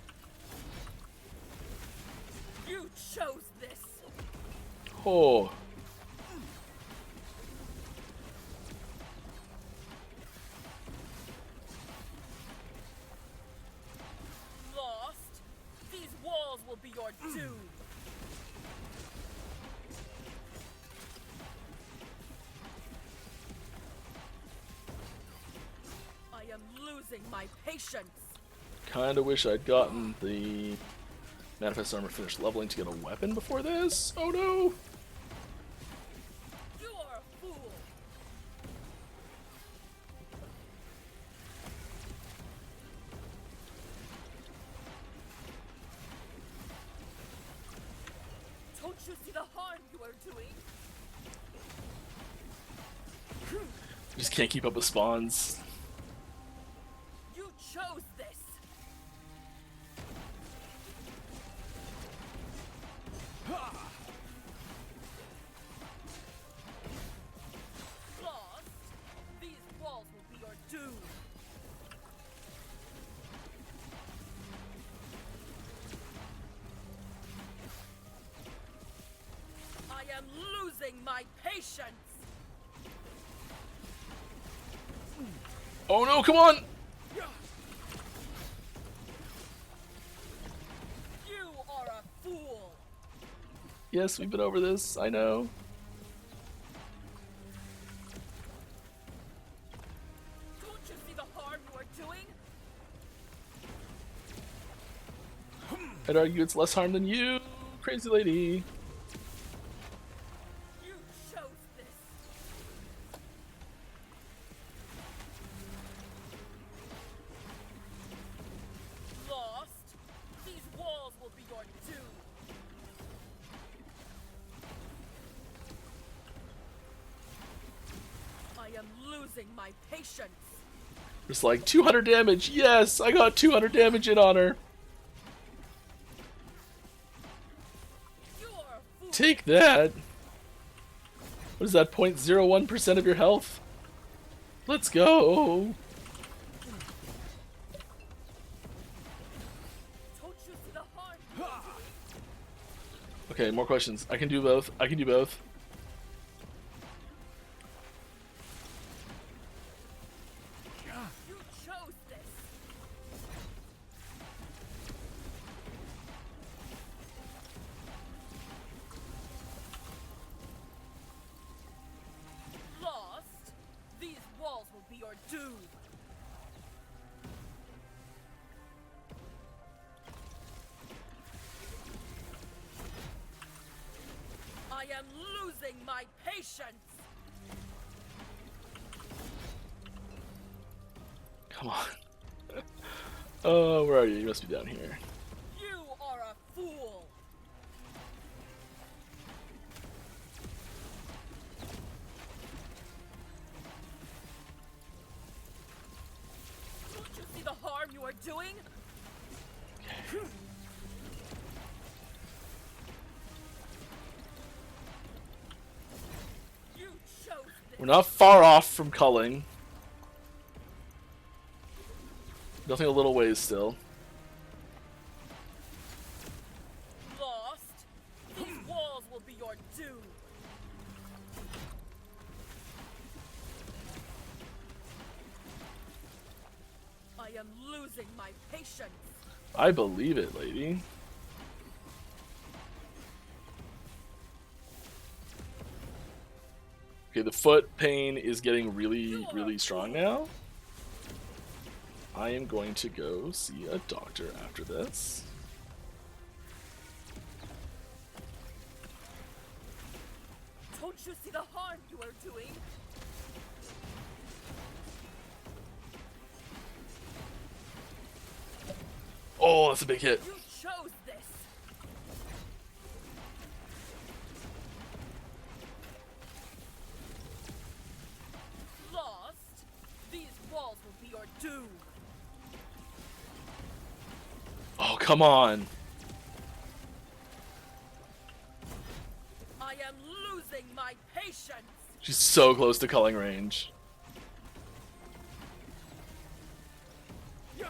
You chose this. Oh. Lost? These walls will be your doom. I am losing my patience. Kinda wish I'd gotten the Manifest Armor finished leveling to get a weapon before this. Oh no! You are a fool. you see the harm you are doing? Just can't keep up with spawns. You chose this. Lost. These walls will be your doom. I am losing my patience. Oh no, come on! You are a fool. Yes, we've been over this, I know. Don't you see the harm you are doing? I'd argue it's less harm than you, crazy lady. You chose this. Lost. These walls will be your doom. I am losing my patience. It's like 200 damage. Yes, I got 200 damage in on her. You are a fool. Take that. What is that, 0.01% of your health? Let's go. Don't you see the harm you are doing? Okay, more questions. I can do both. I can do both. You chose this. Lost. These walls will be your doom. I am losing my patience. Come on. Oh, where are you? You must be down here. You are a fool. Don't you see the harm you are doing? You chose this. We're not far off from culling. Nothing a little ways still. Lost. These walls will be your doom. I am losing my patience. I believe it, lady. Okay, the foot pain is getting really, really strong now. I am going to go see a doctor after this. Don't you see the harm you are doing? Oh, that's a big hit. You chose this. Lost. These walls will be your doom. Oh, come on. I am losing my patience. She's so close to culling range. You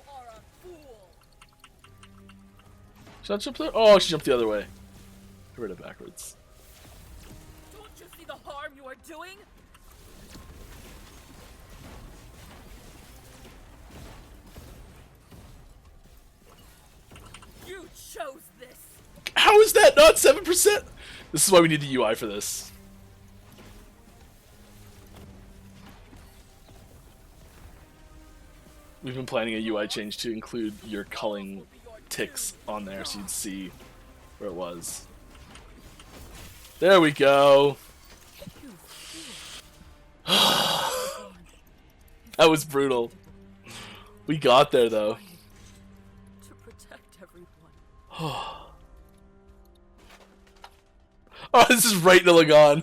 are a fool. Should I jump there? Oh, she jumped the other way. Get rid of backwards. Don't you see the harm you are doing? You chose this. How is that not 7%? This is why we need the UI for this. We've been planning a UI change to include your culling ticks on there so you'd see where it was. There we go. That was brutal. We got there though. To protect everyone. Oh, this is right in the Lagon.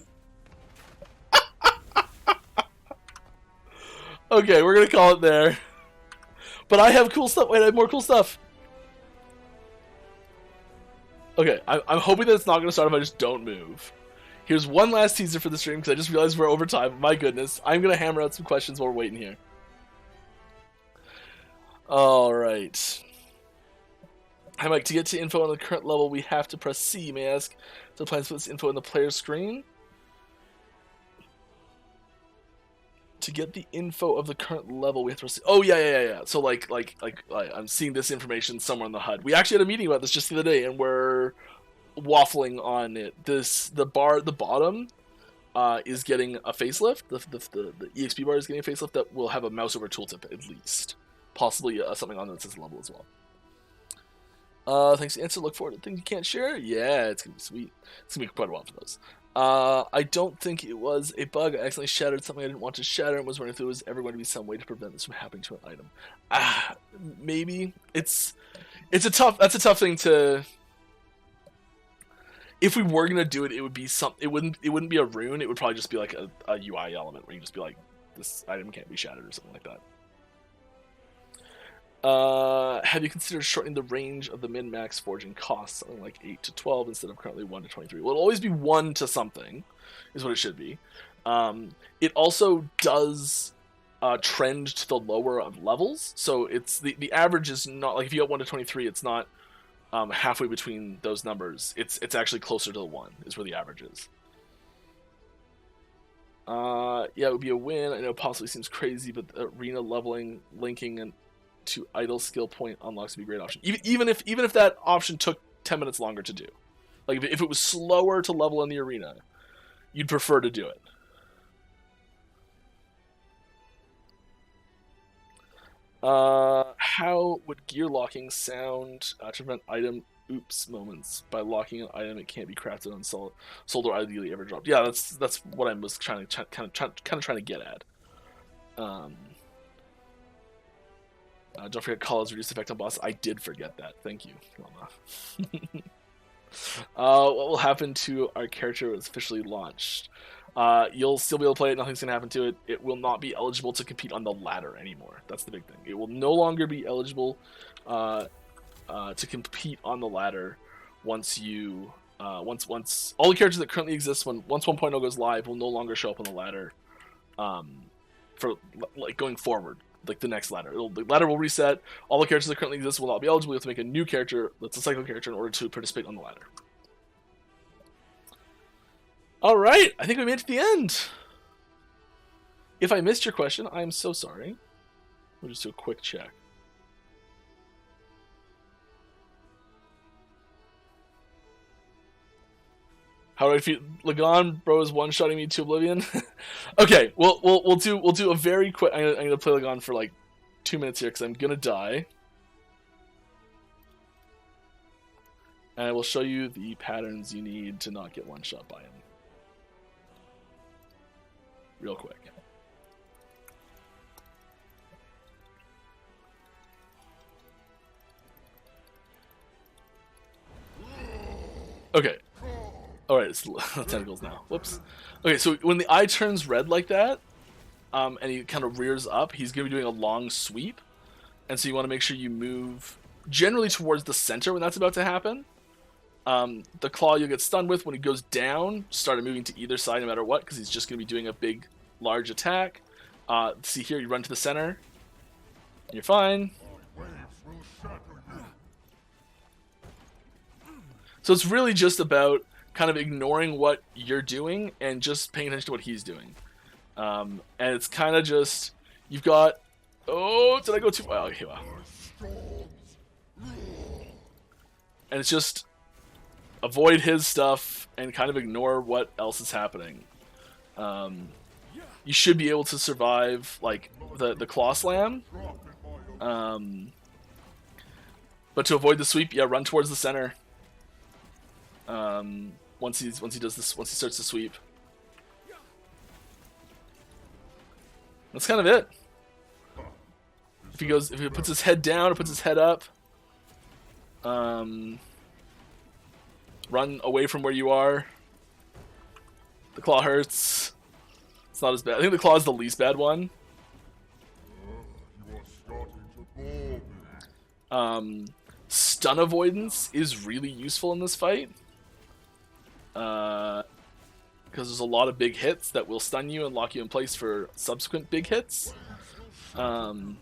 Okay, we're gonna call it there. But I have cool stuff. Wait, I have more cool stuff. Okay, I'm hoping that it's not gonna start if I just don't move. Here's one last teaser for the stream because I just realized we're over time. My goodness, I'm gonna hammer out some questions while we're waiting here. All right. Hi, Mike. To get to info on the current level, we have to press C. May I ask the plans to put this info in the player screen? To get the info of the current level, we have to press C. Oh, yeah. So, like, I'm seeing this information somewhere in the HUD. We actually had a meeting about this just the other day, and we're waffling on it. The bar at the bottom is getting a facelift. The EXP bar is getting a facelift that will have a mouse over tooltip, at least. Possibly something on that says level as well. Thanks for the answer. Look forward to things you can't share. Yeah, it's gonna be sweet. It's gonna be quite a while for those. I don't think it was a bug. I accidentally shattered something I didn't want to shatter and was wondering if there was ever going to be some way to prevent this from happening to an item. Maybe. That's a tough thing to. If we were gonna do it, it would be it wouldn't be a rune. It would probably just be like a UI element where you just be like, this item can't be shattered or something like that. Have you considered shortening the range of the min-max forging cost, something like 8 to 12 instead of currently 1 to 23? Well, it'll always be 1 to something, is what it should be. It also does trend to the lower of levels, so it's the average is not like if you got 1 to 23, it's not halfway between those numbers. It's actually closer to the 1 is where the average is. Yeah, it would be a win. I know it possibly seems crazy, but arena leveling, linking, and to idle skill point unlocks would be a great option. Even if that option took 10 minutes longer to do, like if it was slower to level in the arena, you'd prefer to do it. How would gear locking sound to prevent item oops moments by locking an item it can't be crafted on sold or ideally ever dropped? Yeah, that's what I was trying to get at. Don't forget Call's reduced effect on boss. I did forget that. Thank you, Mama. What will happen to our character when it's officially launched? You'll still be able to play it. Nothing's going to happen to it. It will not be eligible to compete on the ladder anymore. That's the big thing. It will no longer be eligible to compete on the ladder once you once all the characters that currently exist once 1.0 goes live will no longer show up on the ladder for like going forward. Like the next ladder. The ladder will reset. All the characters that currently exist will not be eligible. You have to make a new character that's a cycle character in order to participate on the ladder. Alright, I think we made it to the end. If I missed your question, I'm so sorry. We'll just do a quick check. How do I feel? Lagon, bro, is one-shotting me to oblivion. Okay, we'll do a very quick. I'm gonna play Lagon for like 2 minutes here because I'm gonna die, and I will show you the patterns you need to not get one-shot by him. Real quick. Okay. Alright, it's tentacles now. Whoops. Okay, so when the eye turns red like that, and he kind of rears up, he's going to be doing a long sweep. And so you want to make sure you move generally towards the center when that's about to happen. The claw you'll get stunned with when he goes down, start moving to either side no matter what, because he's just going to be doing a big, large attack. See here, you run to the center. You're fine. So it's really just about kind of ignoring what you're doing and just paying attention to what he's doing. And it's kind of just, you've got, oh, did I go too far? Okay, wow. And it's just avoid his stuff and kind of ignore what else is happening. You should be able to survive like the claw slam. But to avoid the sweep, yeah, run towards the center. Once he starts to sweep. That's kind of it. If he puts his head down or puts his head up, run away from where you are. The claw hurts. It's not as bad. I think the claw is the least bad one. Stun avoidance is really useful in this fight. Because there's a lot of big hits that will stun you and lock you in place for subsequent big hits. Those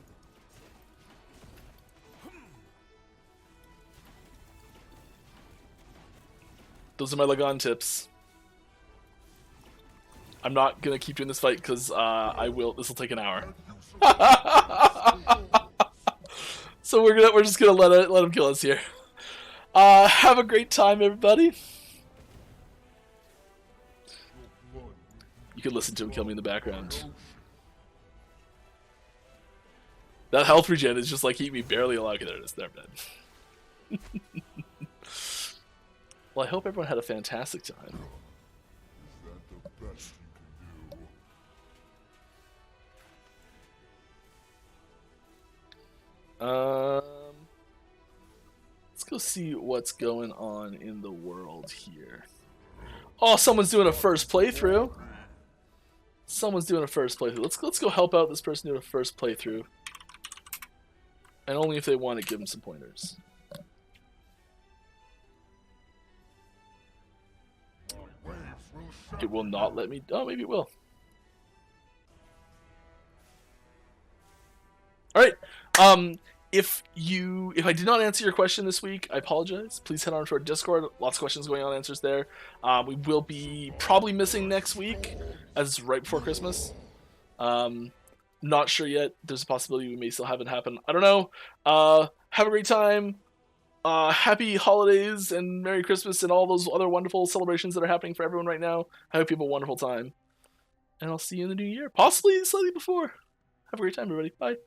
are my Lagon tips. I'm not gonna keep doing this fight because I will. This will take an hour. So we're just gonna let him kill us here. Have a great time, everybody. You can listen to him kill me in the background. That health regen is just like keep me barely alive. Okay, there it is. There, I'm dead. Well, I hope everyone had a fantastic time. Let's go see what's going on in the world here. Oh, someone's doing a first playthrough. Someone's doing a first playthrough. Let's go help out this person doing a first playthrough. And only if they want to give them some pointers. It will not let me. Oh, maybe it will. All right. If I did not answer your question this week, I apologize. Please head on to our Discord. Lots of questions going on, answers there. We will be probably missing next week, as it's right before Christmas. Not sure yet. There's a possibility we may still have it happen. I don't know. Have a great time. Happy holidays and Merry Christmas and all those other wonderful celebrations that are happening for everyone right now. I hope you have a wonderful time. And I'll see you in the new year. Possibly slightly before. Have a great time, everybody. Bye.